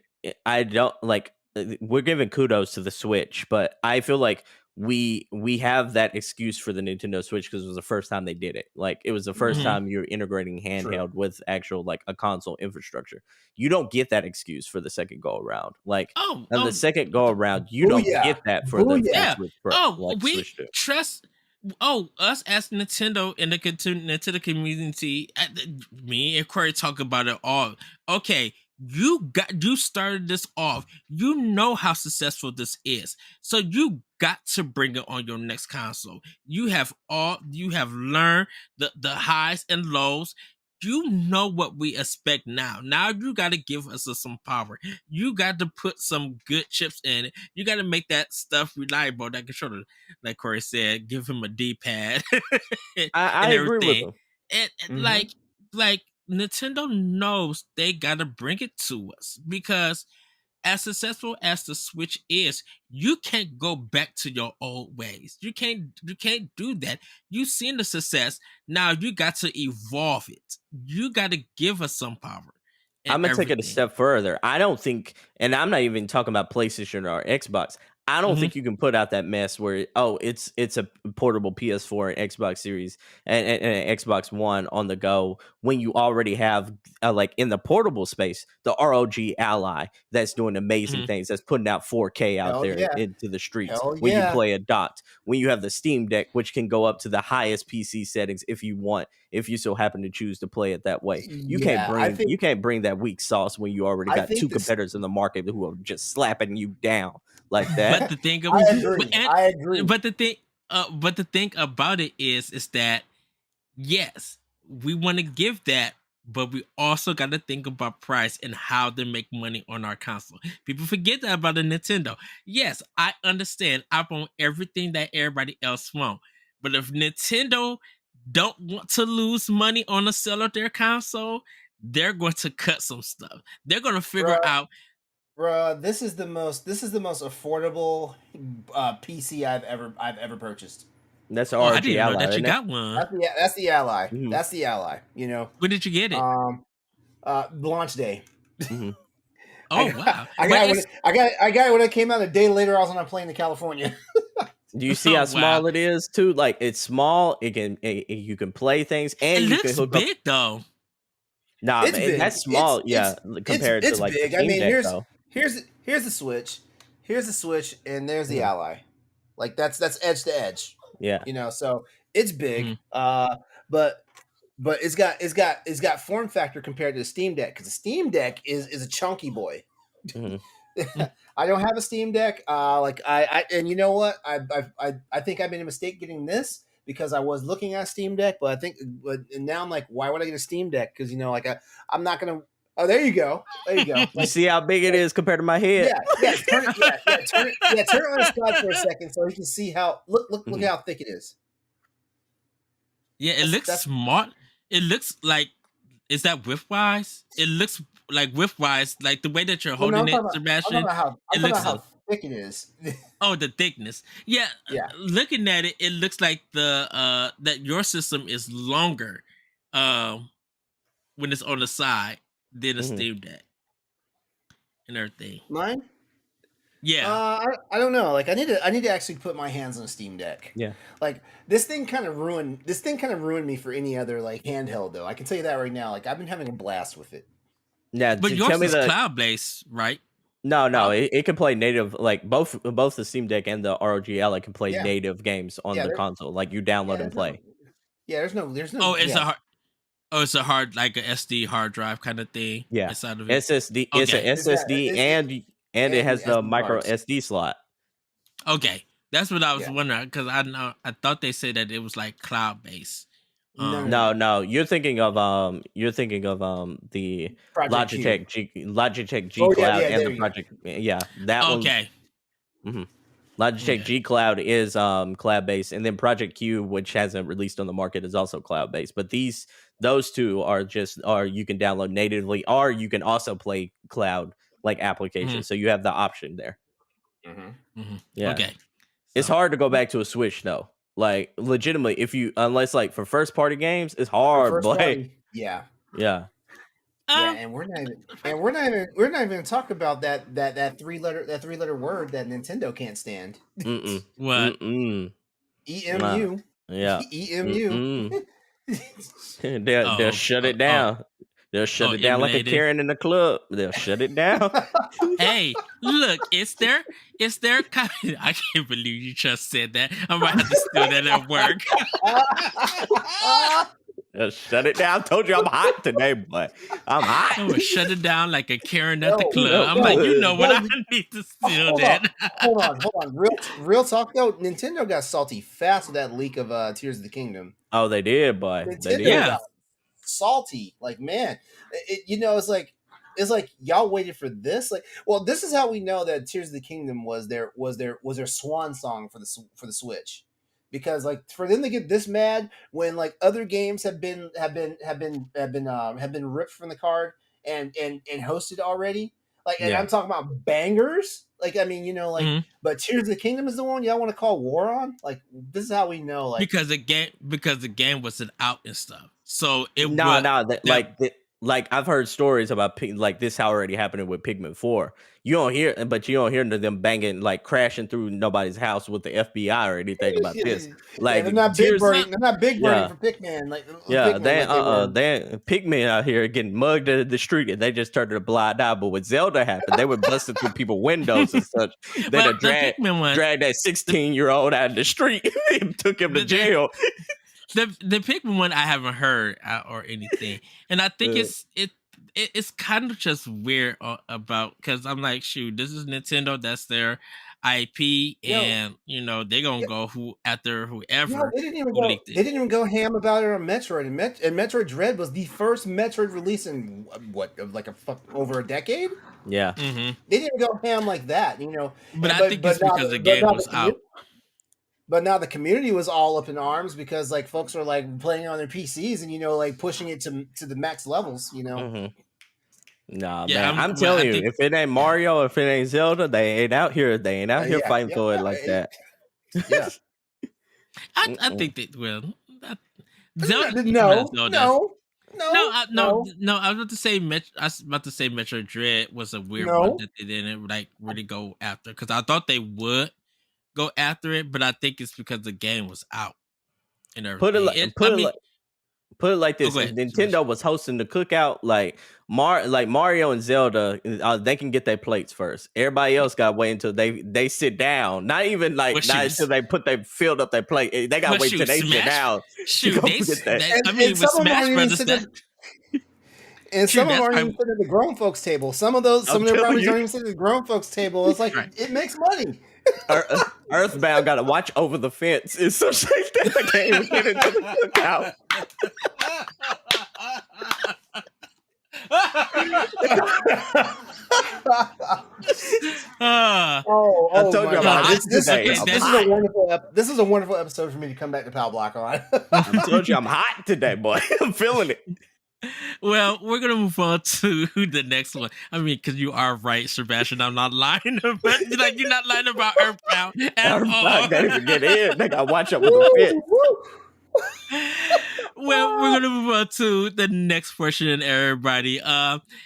I don't like we're giving kudos to the Switch, but I feel like we have that excuse for the Nintendo Switch because it was the first time they did it. Like it was the first time you're integrating handheld with actual like a console infrastructure. You don't get that excuse for the second go around. Like the second go around, you don't get that for the Switch Pro. We trust. Us as Nintendo and the Nintendo community, me and Corey talk about it all. Okay, you started this off. You know how successful this is, so you got to bring it on your next console. You have learned the highs and lows. You know what we expect now. Now you got to give us some power. You got to put some good chips in it. You got to make that stuff reliable. That controller, like Corey said, give him a D-pad. I agree with him. And like Nintendo knows they got to bring it to us because as successful as the Switch is, you can't go back to your old ways. You can't do that. You've seen the success. Now you got to evolve it. You got to give us some power. I'm gonna take it a step further. I don't think, and I'm not even talking about PlayStation or Xbox. I don't think you can put out that mess where it's a portable PS4 and Xbox Series and Xbox One on the go when you already have like in the portable space the ROG Ally that's doing amazing things, that's putting out 4K out into the streets when you play a docked, when you have the Steam Deck which can go up to the highest PC settings if you want, if you so happen to choose to play it that way. You can't bring that weak sauce when you already got two competitors in the market who are just slapping you down like that. But the thing, I agree. But the thing about it is that yes, we want to give that, but we also got to think about price and how to make money on our console. People forget that about the Nintendo. Yes, I understand. I want everything that everybody else wants, but if Nintendo don't want to lose money on the sale of their console, they're going to cut some stuff. They're going to figure out. Bruh, this is the most affordable PC I've ever purchased. That's ROG I didn't Ally. know that you got one. That's the Ally. That's the Ally. You know. When did you get it? Launch day. Oh wow! I got it when it came out. A day later, I was on a plane to California. Do you see how small it is too? Like it's small. You can play things and you can hook up. It looks big though. Nah, man, that's small. Compared to like big. The Steam Deck, here's the Switch. Here's the Switch, and there's the Ally. Like that's edge to edge. Yeah, you know, so it's big. But it's got form factor compared to the Steam Deck because the Steam Deck is a chunky boy. I don't have a Steam Deck. And you know what? I think I made a mistake getting this because I was looking at Steam Deck, but and now I'm like, why would I get a Steam Deck? Because I'm not gonna. Oh, there you go. There you go. You see how big it is compared to my head? Turn it on its side for a second so you can see how look how thick it is. Yeah, it looks smart. It looks like, is that width-wise? It looks like width-wise, like the way that you're holding it, Sebastian. I'm talking about how thick it is. Oh, the thickness. Yeah. Looking at it, it looks like that your system is longer when it's on the side than a Steam Deck and everything. Mine? Yeah. I don't know. Like I need to actually put my hands on a Steam Deck. Yeah. Like this thing kind of ruined me for any other like handheld though. I can tell you that right now. Like I've been having a blast with it. Yeah, but yours is cloud-based, right? No, it can play native. Like both the Steam Deck and the ROG Ally can play native games on the console. Like you download and play. There's no. Oh, it's a hard, like a SD hard drive kind of thing. Yeah, inside of it. SSD. Okay. It's an SSD and it has the micro SD slot. Okay, that's what I was wondering because I thought they said that it was like cloud-based. No. You're thinking of the Logitech G Cloud and the Project. Yeah, that one. Okay. Logitech G Cloud is cloud based, and then Project Q, which hasn't released on the market, is also cloud based. But those two are you can download natively, or you can also play cloud like applications. So you have the option there. Yeah. Okay. It's hard to go back to a Switch though. Like legitimately, unless like for first party games, it's hard. Yeah. Yeah, and we're not even gonna talk about that three letter word that Nintendo can't stand. What? EMU. Yeah. EMU. They'll shut it down. They'll shut it down like a Karen in the club. They'll shut it down. Hey, look, it's their I can't believe you just said that. I might have to steal that at work. Shut it down. I told you I'm hot today, boy. I'm hot. I'm gonna shut it down like a Karen at the club. I'm like, you know what? I need to steal that. Hold on. Real talk though. Nintendo got salty fast with that leak of Tears of the Kingdom. Oh, they did, boy. Nintendo got salty. Like, man, it's like y'all waited for this. Like, well, this is how we know that Tears of the Kingdom was their swan song for the Switch. Because like for them to get this mad when like other games have been ripped from the card and hosted already, like, and I'm talking about bangers. Like, I mean, but Tears of the Kingdom is the one y'all want to call war on. Like, this is how we know, like, because the game wasn't out and stuff. So it like I've heard stories about like this already happening with Pikmin 4. You don't hear them banging, like crashing through nobody's house with the FBI or anything about this. Like they're not big brain for Pikmin. Like Pikmin out here getting mugged in the street and they just turned a blind eye. But when Zelda happened, they were busting through people's windows and such. Then dragged that 16-year-old out in the street and took him to jail. The Pikmin one I haven't heard or anything, and I think it's kind of just weird about because I'm like, shoot, this is Nintendo, that's their IP, and they're gonna go after whoever. They didn't even go ham about it on Metroid, and Metroid Dread was the first Metroid release in over a decade. Yeah, they didn't go ham like that, But I think it's because the game was out. But now the community was all up in arms because like folks are like playing on their PCs and like pushing it to the max levels. Nah, man, I'm telling you, if it ain't Mario, if it ain't Zelda, they ain't out here. They ain't out here fighting for it like that. Yeah, I think they will. Zelda, no. I was about to say Metroid Dread was a weird one that they didn't like really go after because I thought they would go after it, but I think it's because the game was out and everything. Put it like this: if Nintendo was hosting the cookout, like Mario and Zelda, they can get their plates first. Everybody else got to wait until they sit down. Not even not until they filled up their plate. They got to wait till they sit down. Shoot, with Smash Brothers, And True, some of them that's aren't even probably sitting at the grown folks table. Some of their telling properties you. aren't even sitting at the grown folks table. It's like right. it makes money. Earthbound got to watch over the fence. It's so shit that they can't even get into the cookout. uh, I told my you I'm God! hot This today. okay, I'm that's hot. this is a wonderful episode for me to come back to Pow Block on. I told you I'm hot today, boy. I'm feeling it. well, we're gonna move on to the next one. I mean, because you are right, Sebastian. I'm not lying about like you're not lying about Earthbound at all. Can't even get in. They got to watch over the fence. Well, we're gonna move on to the next portion, everybody.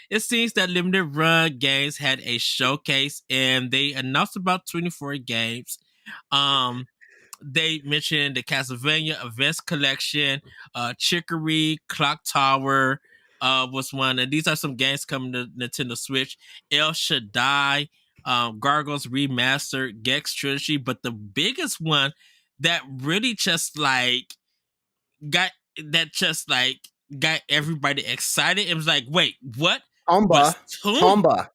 It seems that Limited Run Games had a showcase and they announced about 24 games. They mentioned the Castlevania Events Collection, Chicory, Clock Tower was one, and these are some games coming to Nintendo Switch. El Shaddai, Gargoyles Remastered, Gex Trilogy, but the biggest one that really just like got got everybody excited. It was like, wait, what? Was Tomba.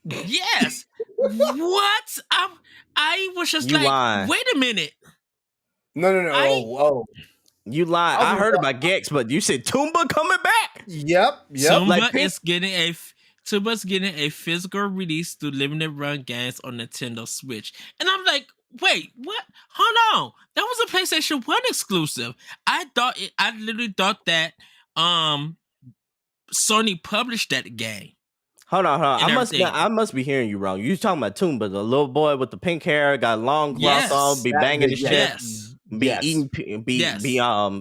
Yes. What? I was just You like, lying. wait a minute. No. You lied. I heard about Gex, but you said Toomba coming back. Yep. Tumba Like is Tumba's getting a physical release through Limited Run Games on Nintendo Switch. And I'm like, wait, what? Hold on. That was a PlayStation 1 exclusive. I literally thought that Sony published that game. Hold on. and I must be hearing you wrong. You talking about Toomba, the little boy with the pink hair, got long gloss Yes. on, be banging his Yes. shit, be eating,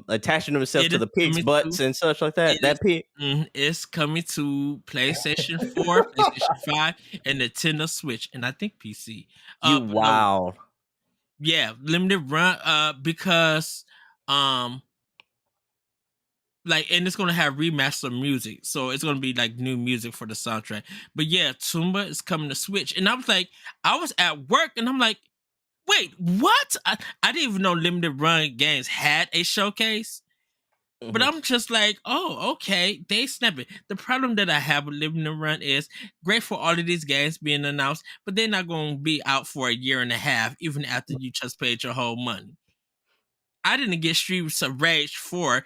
attaching himself to the pigs' butts and such like that. That pig. It's coming to PlayStation 4, PlayStation 5, and Nintendo Switch, and I think PC. Wow. Yeah, Limited Run. Because like, and it's gonna have remastered music, so it's gonna be like new music for the soundtrack. But yeah, Toomba is coming to Switch, and I was like, I was at work, and I'm like, wait, what? I didn't even know Limited Run Games had a showcase. But I'm just like, oh, okay, they snap it. The problem that I have with Limited Run is great for all of these games being announced, but they're not going to be out for a year and a half, even after you just paid your whole money. I didn't get Streets of Rage 4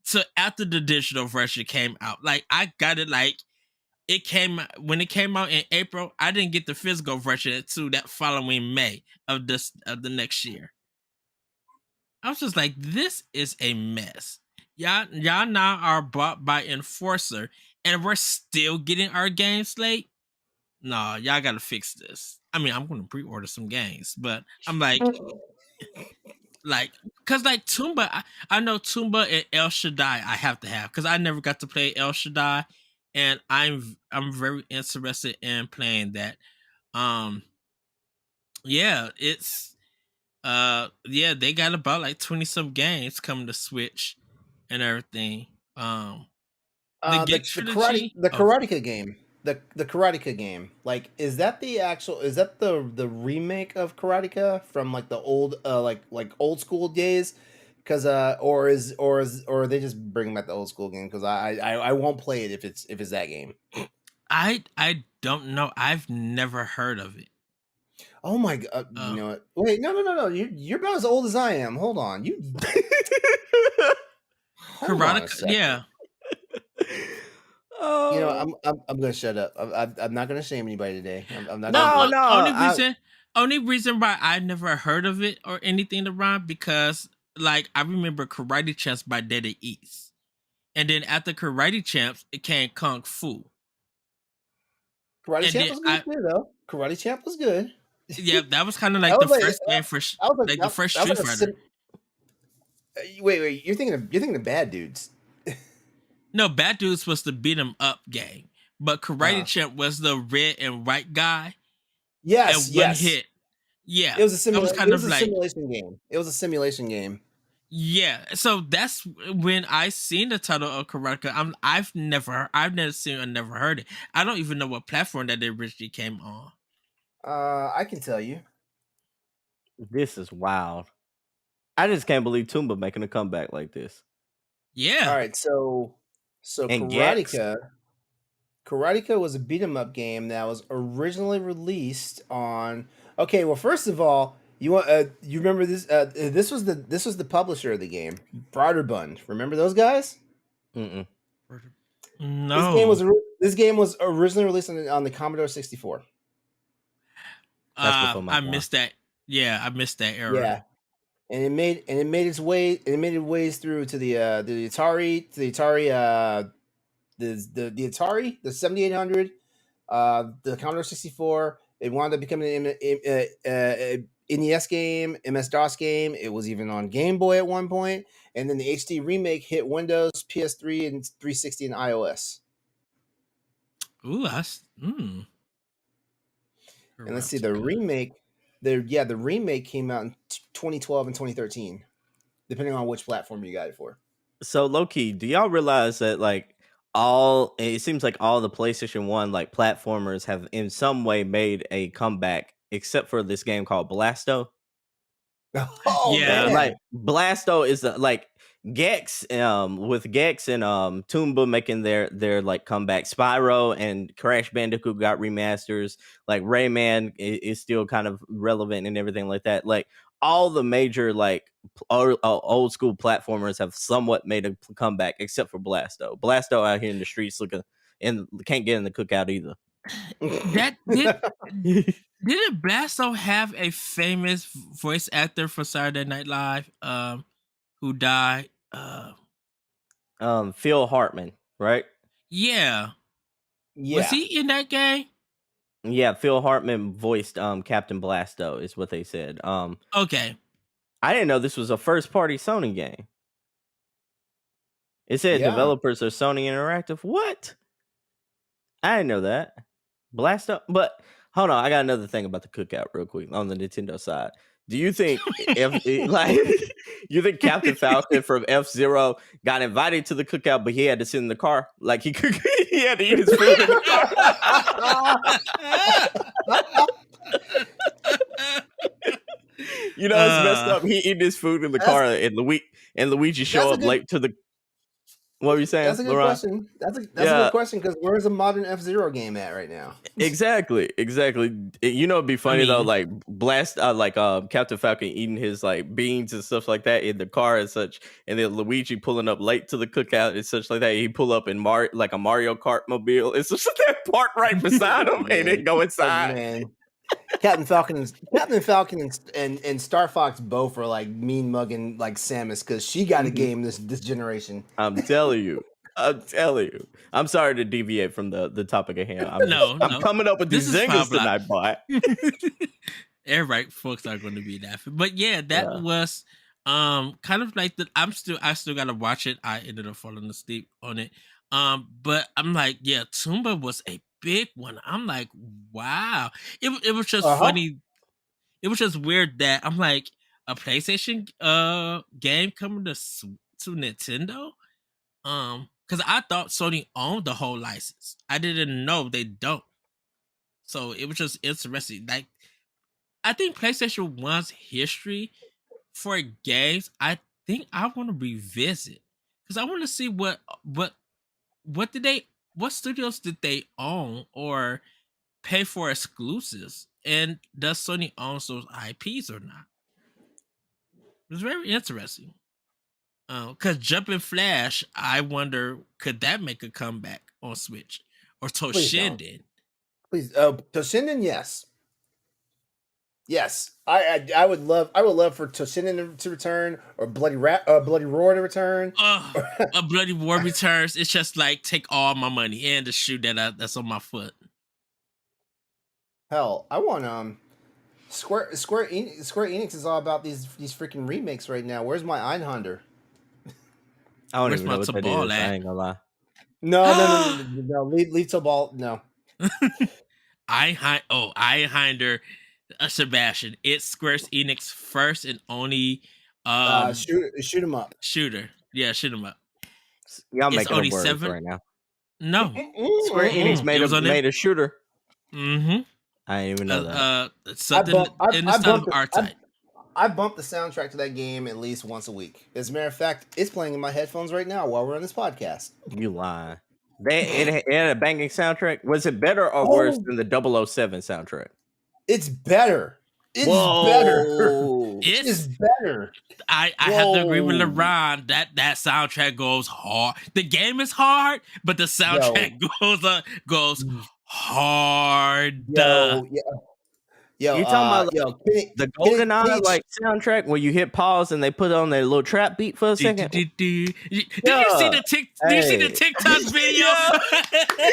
till after the digital version came out. Like, I got it like when it came out in April. I didn't get the physical version until that following May of the next year. I was just like, this is a mess. Y'all now are bought by Enforcer, and we're still getting our games late. No, y'all gotta fix this. I mean, I'm gonna pre-order some games, but I'm like, cause like Toomba, I know Toomba and El Shaddai I have to have, cause I never got to play El Shaddai, and I'm very interested in playing that. Yeah, it's they got about like 20 some games coming to Switch and everything. The Karateka game. The Karateka game. Like, is that the remake of Karateka from like the old like old school days? Because or are they just bringing back the old school game? Because I won't play it if it's that game. I don't know. I've never heard of it. Oh my God! You know what? Wait, no. You're about as old as I am. Hold on, you. Karateka, yeah. You know, I'm gonna shut up. I'm not gonna shame anybody today. I'm not. Only reason why I never heard of it or anything around, because like I remember Karate Champs by Daddy East, and then after Karate Champs, it came Kung Fu. Karate Champ was good too, though. Karate Champ was good. Yeah, that was kind of like the first game for the first Street Fighter. Wait, you're thinking of Bad Dudes. No, Bad Dudes was the beat 'em up game, but Karate Champ was the red and white guy. Yes, and one hit. Yeah, it was a simulation game. It was a simulation game. Yeah, so that's when I seen the title of Karateka. I've never seen or never heard it. I don't even know what platform that it originally came on. I can tell you. This is wild. I just can't believe Toomba making a comeback like this. Yeah. All right, so and Karateka. Karateka was a beat 'em up game that was originally released on. Okay, well, first of all, you remember this? This was the publisher of the game, Broderbund. Remember those guys? Mm-mm. No. This game was originally released on the Commodore 64. That's before my I time. missed that. Yeah, I missed that era. Yeah, and it made its ways through to the Atari, the Atari, the 7800, the Commodore 64. It wound up becoming an NES game, MS DOS game. It was even on Game Boy at one point, and then the HD remake hit Windows, PS3, and 360 and iOS. Ooh, that's And let's see, the remake came out in 2012 and 2013, depending on which platform you got it for. So low key, do y'all realize that it seems like all the PlayStation 1 platformers have in some way made a comeback except for this game called Blasto? Oh, Yeah. man. Blasto is Gex, with Gex and Toomba making their comeback. Spyro and Crash Bandicoot got remasters. Rayman is still kind of relevant and everything like that. All the major old school platformers have somewhat made a comeback except for Blasto. Blasto out here in the streets looking and can't get in the cookout either. Didn't Blasto have a famous voice actor for Saturday Night Live who died? Phil Hartman, right? Yeah. Yeah. Was he in that game? Yeah, Phil Hartman voiced Captain Blasto is what they said. Okay. I didn't know this was a first party Sony game. It said developers are Sony Interactive. What? I didn't know that. Blasto, but hold on, I got another thing about the cookout real quick on the Nintendo side. Do you think you think Captain Falcon from F-Zero got invited to the cookout, but he had to sit in the car? He had to eat his food in the car. You know, it's messed up. He eating his food in the car, and Luigi show up late to the. What were you saying? That's a good LeRon? question. That's a good question, because where's a modern F-Zero game at right now? Exactly. You know, it'd be funny though, Captain Falcon eating his beans and stuff like that in the car and such, and then Luigi pulling up late to the cookout and such like that. He pull up in a Mario Kart mobile. It's just that park right beside him, and then go inside. Oh, man. Captain Falcon and Star Fox both are mean mugging Samus, because she got a game this generation. I'm telling you. I'm sorry to deviate from the topic at hand. I'm coming up with these zingers tonight, boy. Everybody, folks are going to be laughing, but yeah, that was kind of like the. I still gotta watch it. I ended up falling asleep on it. But I'm like, yeah, Toomba was a big one. I'm like, wow. It was just funny. It was just weird that I'm like, a PlayStation game coming to Nintendo. Because I thought Sony owned the whole license. I didn't know they don't. So it was just interesting. I think PlayStation 1's history for games, I think I want to revisit, because I want to see what studios did they own or pay for exclusives, and does Sony own those IPs or not? It was very interesting. Because Jumpin' Flash, I wonder, could that make a comeback on Switch or Toshinden? Please, Toshinden, yes. Yes, I would love for Toshinden to return, or Bloody Roar to return. A Bloody Roar returns. It's just take all my money and the shoe that's on my foot. Hell, I want Square Enix is all about these freaking remakes right now. Where's my Einhander? I don't even know what that is. I ain't gonna lie. No. Leave Tobal. No. Einhander. Sebastian, it's Square Enix first and only shoot 'em up shooter. Yeah, shoot 'em up. Y'all making up words right now. No, Square Enix made a shooter. Mm-hmm. I didn't even know that. Something in the style of R-Type. I bump the soundtrack to that game at least once a week. As a matter of fact, it's playing in my headphones right now while we're on this podcast. You lying. It had a banging soundtrack. Was it better or worse than the 007 soundtrack? It's better. It's better. It's better. I have to agree with LeRon that soundtrack goes hard. The game is hard, but the soundtrack goes hard. Yo, you talking about the GoldenEye like soundtrack where you hit pause and they put on their little trap beat for a second? Did you see the TikTok video?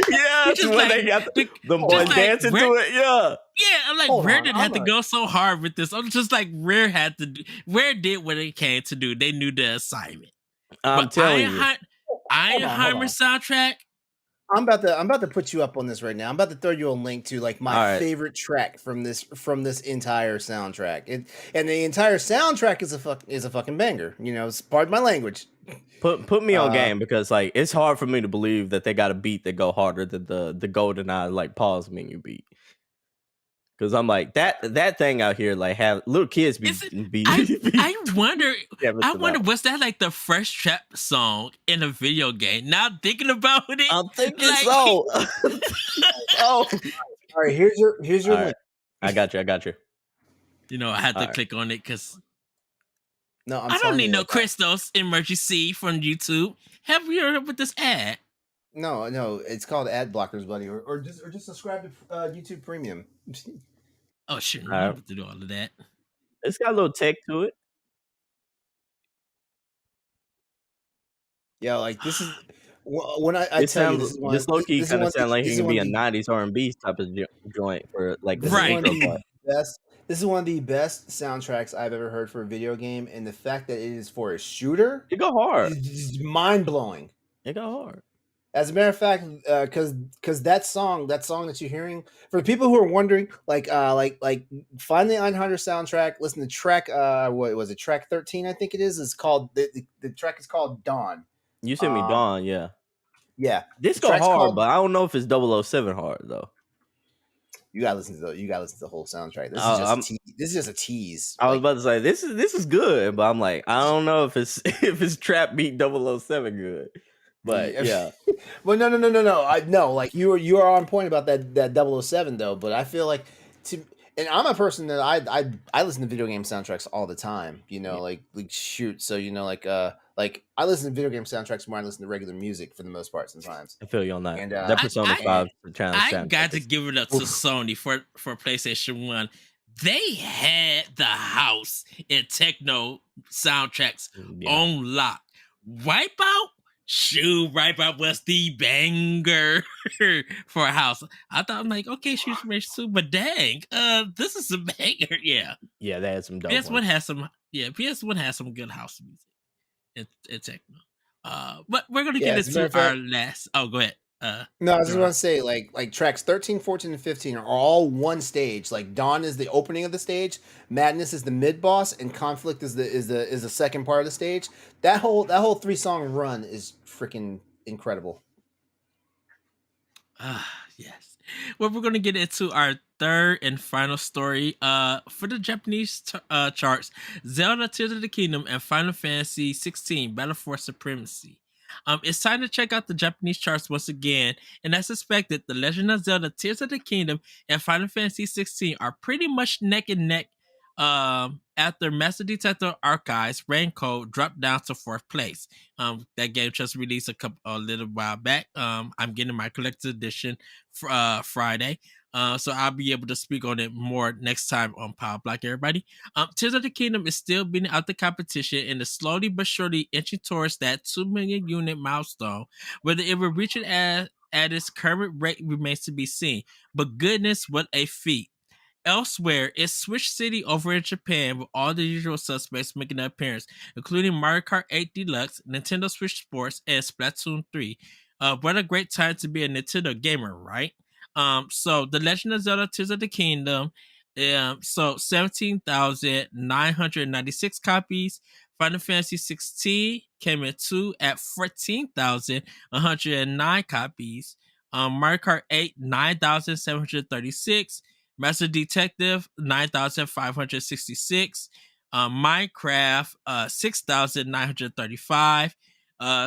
Yeah, when like, they got the boys dancing to it. Yeah, I'm like, Rare didn't have to go so hard with this. I'm just like, Rare did what it came to do. They knew the assignment. I'm telling you, Ironheimer soundtrack. I'm about to put you up on this right now. I'm about to throw you a link to like my favorite track from this entire soundtrack. And the entire soundtrack is a fucking banger. You know, pardon my language. Put me on game because like it's hard for me to believe that they got a beat that go harder than the GoldenEye like pause menu beat. Because I'm like that thing out here like have little kids be. I wonder. Was that like the first trap song in a video game? Now thinking about it, I'm thinking like, so. All right, here's your link. I got you. You know, I had to click on it because I don't need no Christos emergency from YouTube. Have you heard of this ad? No, it's called ad blockers, buddy, or just subscribe to YouTube Premium. Oh shit! I have to do all of that. It's got a little tech to it. Yeah, like this is when I tell you this low key kind of sound like it can be a '90s R&B type of joint for like this is one of the best soundtracks I've ever heard for a video game, and the fact that it is for a shooter, it go hard. It's mind blowing. It go hard. As a matter of fact, because that song that you're hearing, for people who are wondering, like find the Einhunter soundtrack, listen to track what was it, track 13, I think it is. It's called the track is called Dawn. You sent me Dawn, yeah. This go hard, but I don't know if it's 007 hard though. You gotta listen to the whole soundtrack. This is just a tease. I was about to say this is good, but I'm like, I don't know if it's trap beat 007 good. But yeah. Well, no. I know, like you are on point about that 007 though. But I feel like and I'm a person that I listen to video game soundtracks all the time. You know, like shoot. So you know, like I listen to video game soundtracks more than I listen to regular music for the most part sometimes. I feel you on that. And that Persona 5 channel. I got to give it up to Sony for PlayStation 1. They had the house and techno soundtracks on lock. Wipeout was the banger for a house. I thought, I'm like, okay, Streets of Rage 2, but dang, this is a banger. Yeah, they had some dope PS1 has some. Yeah, PS1 has some good house music and techno. But we're gonna get into our last. Oh, go ahead. No, I just want to say, like tracks 13, 14, and 15 are all one stage. Like Dawn is the opening of the stage, Madness is the mid boss, and Conflict is the second part of the stage. That whole 3-song run is freaking incredible. Yes. Well, we're gonna get into our third and final story. For the Japanese charts, Zelda: Tears of the Kingdom and Final Fantasy 16 Battle for Supremacy. It's time to check out the Japanese charts once again, and as expected, The Legend of Zelda: Tears of the Kingdom and Final Fantasy 16 are pretty much neck and neck. After Master Detective Archives Raincoat dropped down to 4th place. That game just released a little while back. I'm getting my collector's edition Friday. So I'll be able to speak on it more next time on Pow Block, everybody. Tears of the Kingdom is still beating out the competition and is slowly but surely inching towards that 2 million unit milestone. Whether it will reach it at its current rate remains to be seen. But goodness, what a feat. Elsewhere, it's Switch City over in Japan with all the usual suspects making an appearance, including Mario Kart 8 Deluxe, Nintendo Switch Sports, and Splatoon 3. What a great time to be a Nintendo gamer, right? So The Legend of Zelda: Tears of the Kingdom, so 17,996 copies. Final Fantasy 16 came in 2 at 14,109 copies. Mario Kart 8, 9,736. Master Detective, 9,566. Minecraft, 6,935.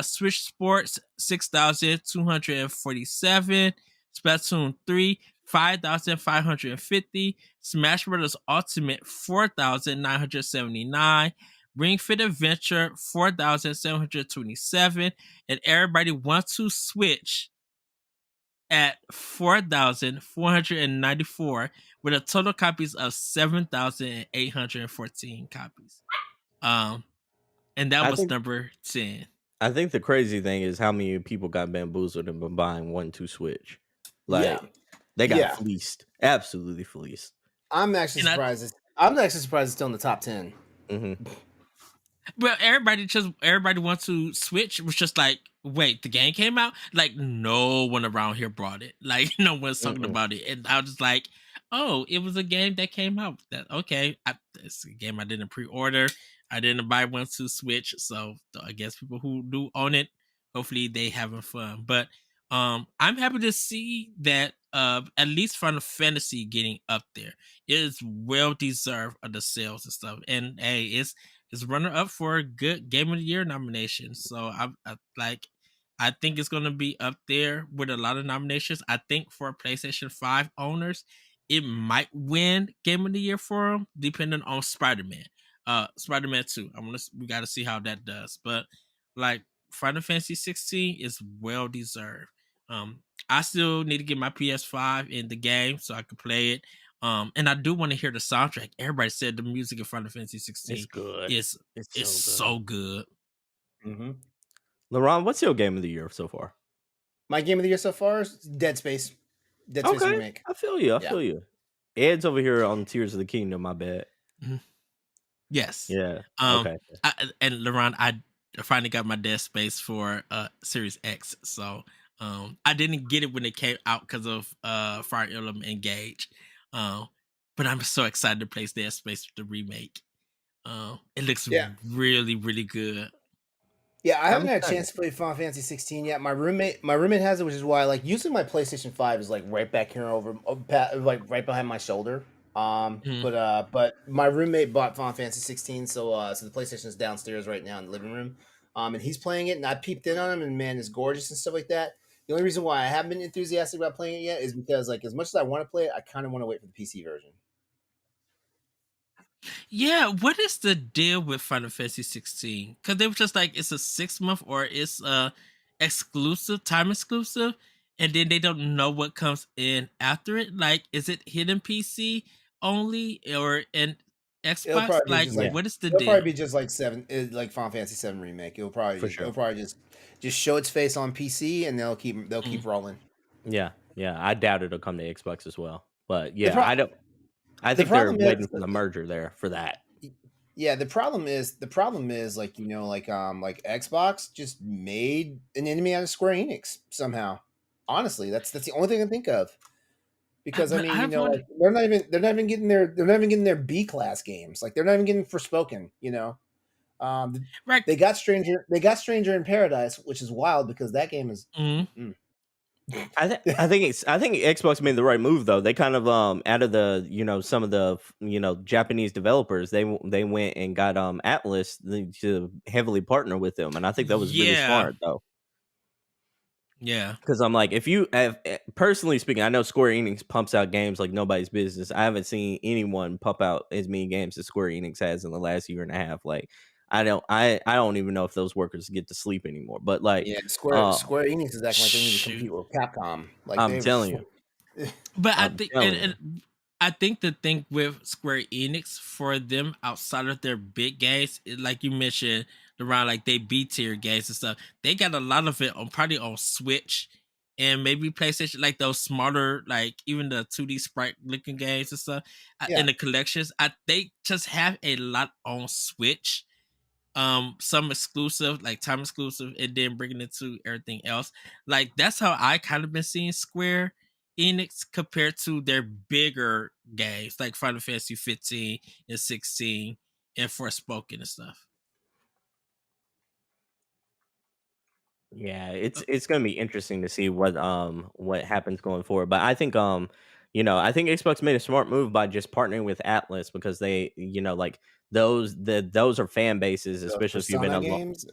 Switch Sports 6,247. Splatoon 3 5,550. Smash Bros. Ultimate 4,979. Ring Fit Adventure 4,727. And everybody wants to switch at 4,494 with a total copies of 7,814 copies. And that I was think number 10. I think the crazy thing is how many people got bamboozled and been buying 1-2 Switch. Yeah. Like they got Yeah. fleeced, absolutely fleeced. I'm actually And surprised. I'm actually surprised it's still in the top 10. Well, everybody wants to switch. Was just like, wait, the game came out. Like no one around here brought it. Like no one's talking about it. And I was just like, oh, it was a game that came out. That okay, it's a game I didn't pre-order. I didn't buy one to Switch. So I guess people who do own it, hopefully they having fun. But I'm happy to see that at least Final Fantasy getting up there. It is well deserved of the sales and stuff. And hey, it's runner up for a good Game of the Year nomination. So I think it's gonna be up there with a lot of nominations. I think for PlayStation 5 owners, it might win Game of the Year for them, depending on Spider-Man. Spider-Man 2. We gotta see how that does. But like Final Fantasy 16 is well deserved. I still need to get my PS5 in the game so I can play it. And I do want to hear the soundtrack. Everybody said the music in Final Fantasy 16 It's good. is so good. LeRon, what's your game of the year so far? My game of the year so far is Dead Space. Dead Space remake. I feel you. I feel you. Ed's over here on Tears of the Kingdom. My bad. Yes. Yeah. Okay. And LeRon, I finally got my Dead Space for Series X. So I didn't get it when it came out because of Fire Emblem Engage. But I'm so excited to play Dead Space the remake. It looks really, really good. Yeah, I haven't had a chance to play Final Fantasy 16 yet. My roommate has it, which is why usually my PlayStation 5 is right back here right behind my shoulder. But my roommate bought Final Fantasy 16, so the PlayStation is downstairs right now in the living room. And he's playing it, and I peeped in on him, and man, it's gorgeous and stuff like that. The only reason why I haven't been enthusiastic about playing it yet is because as much as I want to play it, I kind of want to wait for the PC version. Yeah, what is the deal with Final Fantasy 16? Because they were just like it's a 6-month or it's time exclusive, and then they don't know what comes in after it. Like, is it hidden PC only or in Xbox? Like, what is the deal? It'll probably be just like Final Fantasy 7 remake. It'll probably just show its face on PC, and they'll keep rolling. Yeah. I doubt it'll come to Xbox as well. But yeah, I think they're waiting for the merger there for that. Yeah, the problem is Xbox just made an enemy out of Square Enix somehow. Honestly, that's the only thing I can think of. Because they're not even getting their B class games. Like they're not even getting Forspoken, Right. They got Stranger in Paradise, which is wild because that game is I think Xbox made the right move though. They kind of out of the some of the Japanese developers, they went and got Atlas to heavily partner with them, and I think that was really smart though. Yeah, because I'm like, if you personally speaking, I know Square Enix pumps out games like nobody's business. I haven't seen anyone pump out as many games as Square Enix has in the last year and a half. Like I don't even know if those workers get to sleep anymore. But like, Square Enix is acting like they need to compete with Capcom. Like I'm telling you. But I think and I think the thing with Square Enix for them outside of their big games, like you mentioned, around like they B tier games and stuff, they got a lot of it probably on Switch and maybe PlayStation, like those smarter, like even the 2D sprite looking games and stuff, and the collections. They just have a lot on Switch. Some exclusive, like time exclusive, and then bringing it to everything else. Like that's how I kind of been seeing Square Enix compared to their bigger games like Final Fantasy 15 and 16 and Forspoken and stuff. Yeah, it's gonna be interesting to see what happens going forward. But I think I think Xbox made a smart move by just partnering with Atlas because they like those are fan bases, especially if you've been games.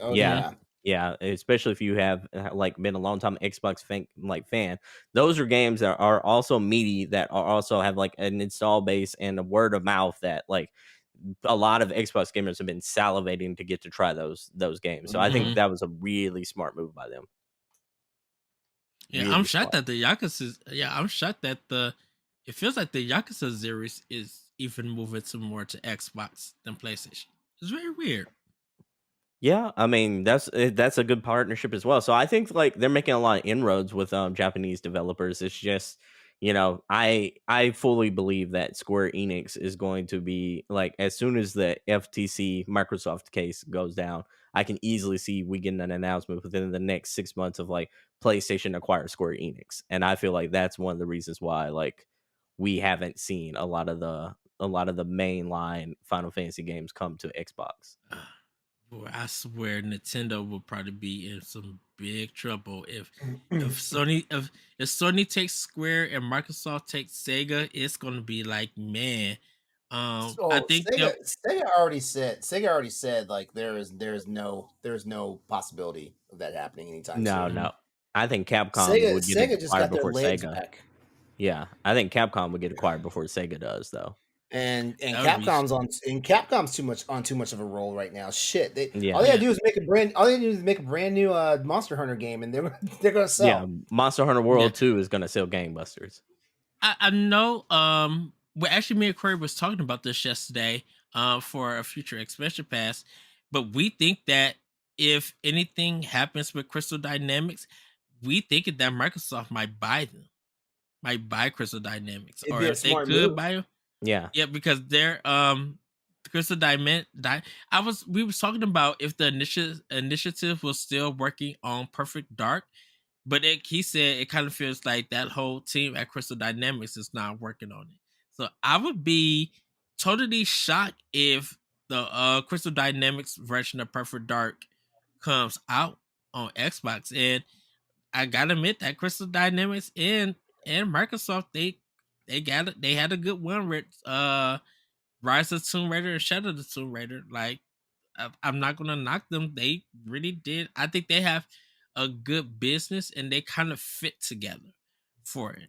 Yeah, especially if you have like been a long time Xbox fan. Those are games that are also meaty, that are also have like an install base and a word of mouth, that like a lot of Xbox gamers have been salivating to get to try those games. So I think Mhm. that was a really smart move by them. Yeah, I'm Really shocked smart. that the Yakuza. Yeah, I'm shocked that the. It feels like the Yakuza series is even moving to more to Xbox than PlayStation. It's very weird. Yeah, I mean that's a good partnership as well. So I think like they're making a lot of inroads with Japanese developers. It's just, I fully believe that Square Enix is going to be like, as soon as the FTC Microsoft case goes down, I can easily see we getting an announcement within the next 6 months of like PlayStation acquire Square Enix, and I feel like that's one of the reasons why like we haven't seen a lot of the mainline Final Fantasy games come to Xbox. Boy, I swear Nintendo will probably be in some big trouble if Sony takes Square and Microsoft takes Sega. It's gonna be like, man. I So think they'll. Sega already said like there is no possibility of that happening anytime No, soon. Mhm. no. I think Capcom Sega would get Sega just acquired got their before legs Sega. back. Yeah, I think Capcom would get acquired before Sega does, though. And That would be. Capcom's too much of a role right now. Shit, all Yeah, they gotta Yeah, do is make a brand new Monster Hunter game, and they're gonna yeah. sell. Monster Hunter yeah. World 2 is gonna sell gangbusters. I know. Well, actually, me and Corey was talking about this yesterday. For a future expansion pass, but we think that if anything happens with Crystal Dynamics, we think that Microsoft might buy them, might buy Crystal Dynamics, It'd or be a if they smart could move. buy them, Yeah, yeah, because they're Crystal Diamond. We was talking about if the initiative was still working on Perfect Dark, but he said it kind of feels like that whole team at Crystal Dynamics is not working on it. So I would be totally shocked if the Crystal Dynamics version of Perfect Dark comes out on Xbox. And I gotta admit that Crystal Dynamics and Microsoft, they had a good one with Rise of Tomb Raider and Shadow of the Tomb Raider. Like, I'm not gonna knock them. They really did. I think they have a good business and they kind of fit together for it.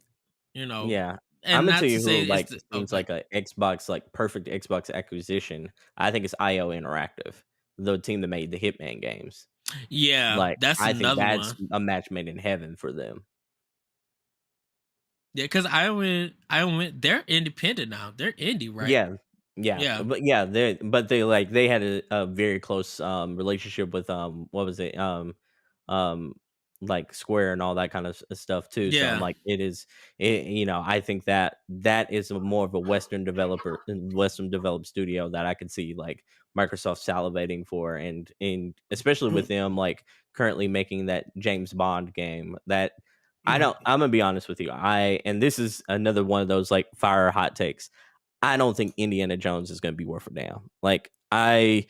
You know, yeah. I'm and gonna not tell to you say who it's like the seems okay. like a Xbox, like perfect Xbox acquisition. I think it's IO Interactive, the team that made the Hitman games. Yeah, Like, that's I think another that's one. a match made in heaven for them. Yeah, because I went. They're independent now. They're indie, right? Yeah, yeah, Yeah, but they had a very close relationship with what was it, um like Square and all that kind of stuff too. So I'm yeah. like, I think that is more of a Western developed studio that I could see like Microsoft salivating for, and especially with them like currently making that James Bond game that. I'm gonna be honest with you. And this is another one of those like fire hot takes. I don't think Indiana Jones is going to be worth a damn. Like I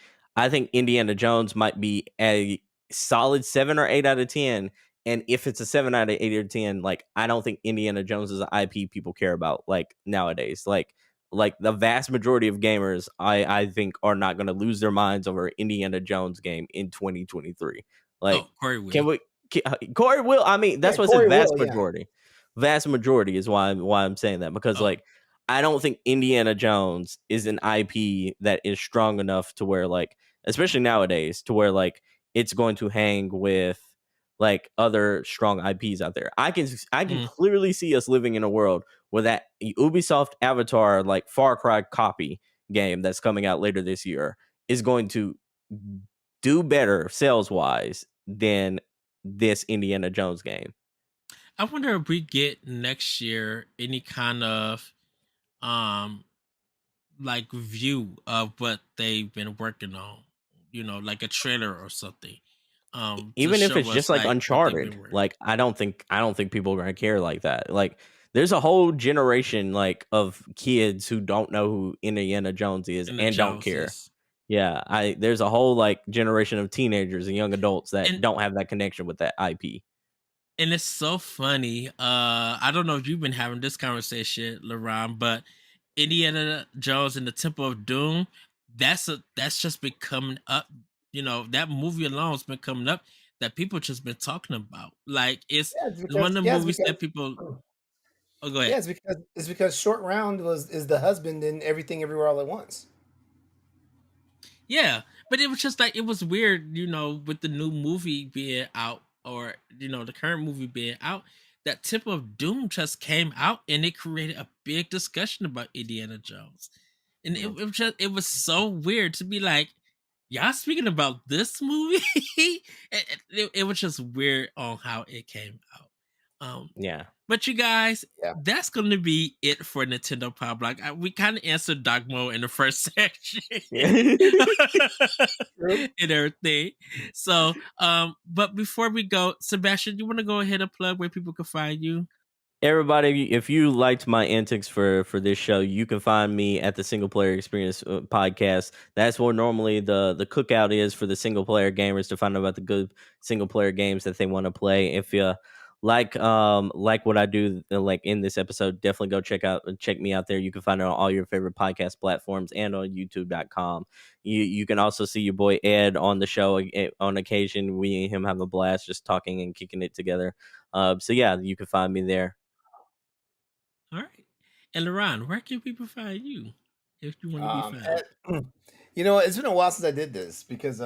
think Indiana Jones might be a solid 7 or 8 out of 10. And if it's a 7 out of 8 or 10, like I don't think Indiana Jones is an IP people care about like nowadays. Like the vast majority of gamers, I think are not going to lose their minds over an Indiana Jones game in 2023. Like Oh, Corey can will. we? Corey will. I mean, Yeah, that's why I said Corey vast will. Yeah. majority. Vast majority is why I'm saying that, because Oh, like I don't think Indiana Jones is an IP that is strong enough to where like, especially nowadays, to where like it's going to hang with like other strong IPs out there. I can mm, clearly see us living in a world where that Ubisoft Avatar like Far Cry copy game that's coming out later this year is going to do better sales wise than this Indiana Jones game. I wonder if we get next year any kind of um like view of what they've been working on, like a trailer or something, to Even if show it's just us like like what they've been Uncharted, working like I don't think people are gonna care like that. Like there's a whole generation like of kids who don't know who Indiana Jones is in the and don't care. Joneses. Yeah, I there's a whole like generation of teenagers and young adults that And don't have that connection with that IP. and it's so funny. I don't know if you've been having this conversation, LeRon, but Indiana Jones and the Temple of Doom, that's just been coming up that movie alone has been coming up that people just been talking about. Like it's Yeah, it's one of because the yeah, it's movies because that people. Oh, go yeah, ahead. it's because Short Round is the husband in Everything Everywhere All at Once. Yeah, but it was just like it was weird, with the new movie being out, or the current movie being out. That Tip of Doom just came out, and it created a big discussion about Indiana Jones, and it, Mhm. it was just it was so weird to be like, y'all speaking about this movie. It was just weird on how it came out. Yeah. But you guys, Yeah. that's going to be it for Nintendo Power Block. We kind of answered Dogmo in the first section True. and everything. So, but before we go, Sebastian, you want to go ahead and plug where people can find you? Everybody, if you liked my antics for this show, you can find me at the Single Player Experience podcast. That's where normally the cookout is for the single player gamers to find out about the good single player games that they want to play. If you like what I do like in this episode, definitely go check me out there. You can find it on all your favorite podcast platforms and on youtube.com. You can also see your boy Ed on the show on occasion. We and him have a blast just talking and kicking it together. So yeah, you can find me there. All right. And LeRon, where can people find you if you want to be found? It's been a while since I did this because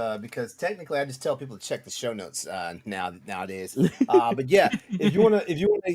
technically I just tell people to check the show notes nowadays. But yeah, if you wanna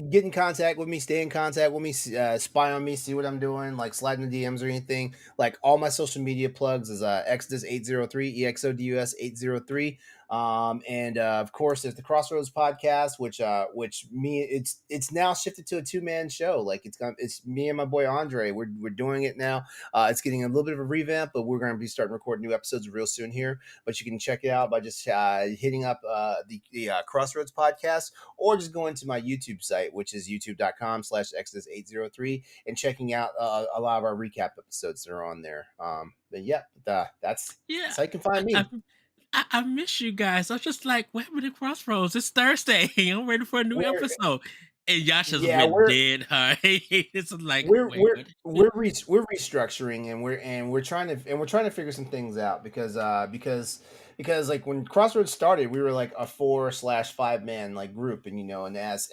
get in contact with me, stay in contact with me, spy on me, see what I'm doing, like slide in the DMs or anything. Like all my social media plugs is Exodus 803 EXODUS 803. And of course there's the Crossroads podcast, which it's now shifted to a 2-man show. Like it's me and my boy Andre. We're doing it now. It's getting a little bit of a revamp, but we're going to be starting recording new episodes real soon here. But you can check it out by just hitting up the Crossroads podcast, or just going to my YouTube site, which is youtube.com/Exodus803, and checking out a lot of our recap episodes that are on there. But yeah, that's Yeah. how you can find me. I miss you guys. I was just like, what happened to Crossroads? It's Thursday. I'm ready for a new We're episode. And y'all just yeah, went we're dead. Huh? It's like, we're wait, we're what? we're restructuring, and we're trying to figure some things out because like when Crossroads started, we were like a 4/5 man like group, and as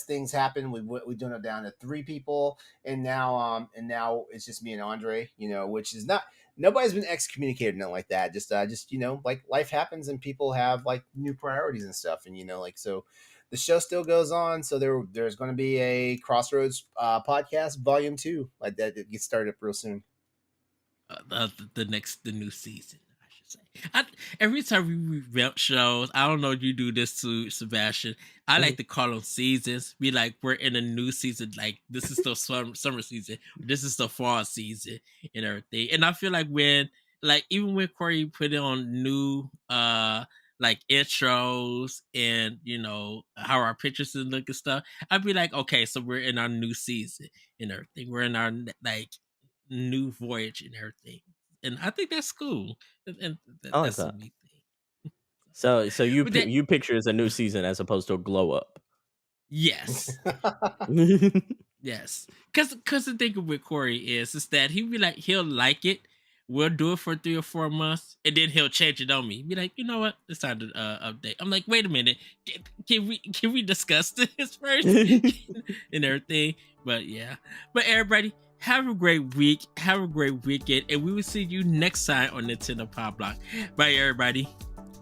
things happen, we done it down to 3 people, and now it's just me and Andre, which is not. Nobody's been excommunicated, nothing like that. Just like life happens, and people have like new priorities and stuff, and like so. The show still goes on, so there's going to be a Crossroads podcast volume 2 like that gets started up real soon. The new season, I should say. Every time we revamp shows, I don't know if you do this to Sebastian. I like to call them seasons. Be like, we're in a new season. Like this is the summer season. This is the fall season and everything. And I feel like even when Corey put on new like intros and how our pictures look and stuff, I'd be like, okay, so we're in our new season and everything. We're in our like new voyage and everything, and I think that's cool. And I like that's a that. neat thing. So you But that, you picture as a new season as opposed to a glow up. yes, yes, because the thing with Corey is that he'll like it. We'll do it for 3 or 4 months, and then he'll change it on me. Be like, you know what? It's time to update. I'm like, wait a minute. Can we discuss this first and everything? But yeah. But everybody, have a great week. Have a great weekend, and we will see you next time on Nintendo Pow Block. Bye, everybody.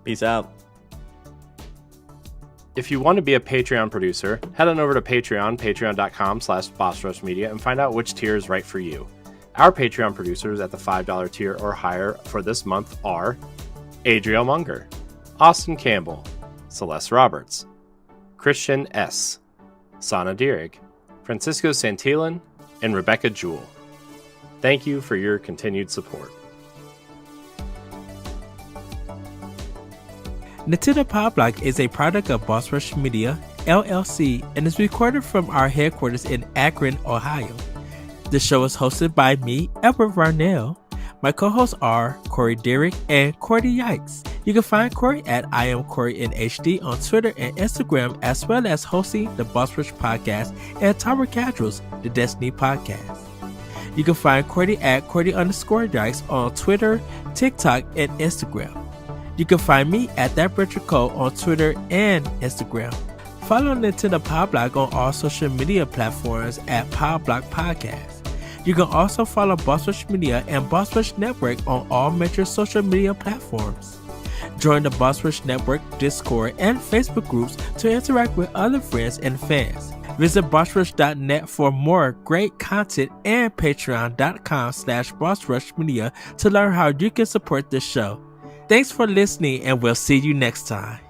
Peace out. If you want to be a Patreon producer, head on over to patreon.com/BossRushMedia, and find out which tier is right for you. Our Patreon producers at the $5 tier or higher for this month are Adriel Munger, Austin Campbell, Celeste Roberts, Christian S., Sana Dierig, Francisco Santillan, and Rebecca Jewell. Thank you for your continued support. Nintendo Pow Block is a product of Boss Rush Media, LLC, and is recorded from our headquarters in Akron, Ohio. The show is hosted by me, Edward Varnell. My co-hosts are Corey Derrick and Corey Yikes. You can find Corey at I am Corey in HD on Twitter and Instagram, as well as hosting the Boss Rush Podcast and Tower Casuals, the Destiny Podcast. You can find Corey at Corey_Yikes on Twitter, TikTok, and Instagram. You can find me at That Richard Cole on Twitter and Instagram. Follow Nintendo Pow Block on all social media platforms at Pow Block Podcast. You can also follow Boss Rush Media and Boss Rush Network on all major social media platforms. Join the Boss Rush Network Discord and Facebook groups to interact with other friends and fans. Visit bossrush.net for more great content and patreon.com/bossrushmedia to learn how you can support this show. Thanks for listening, and we'll see you next time.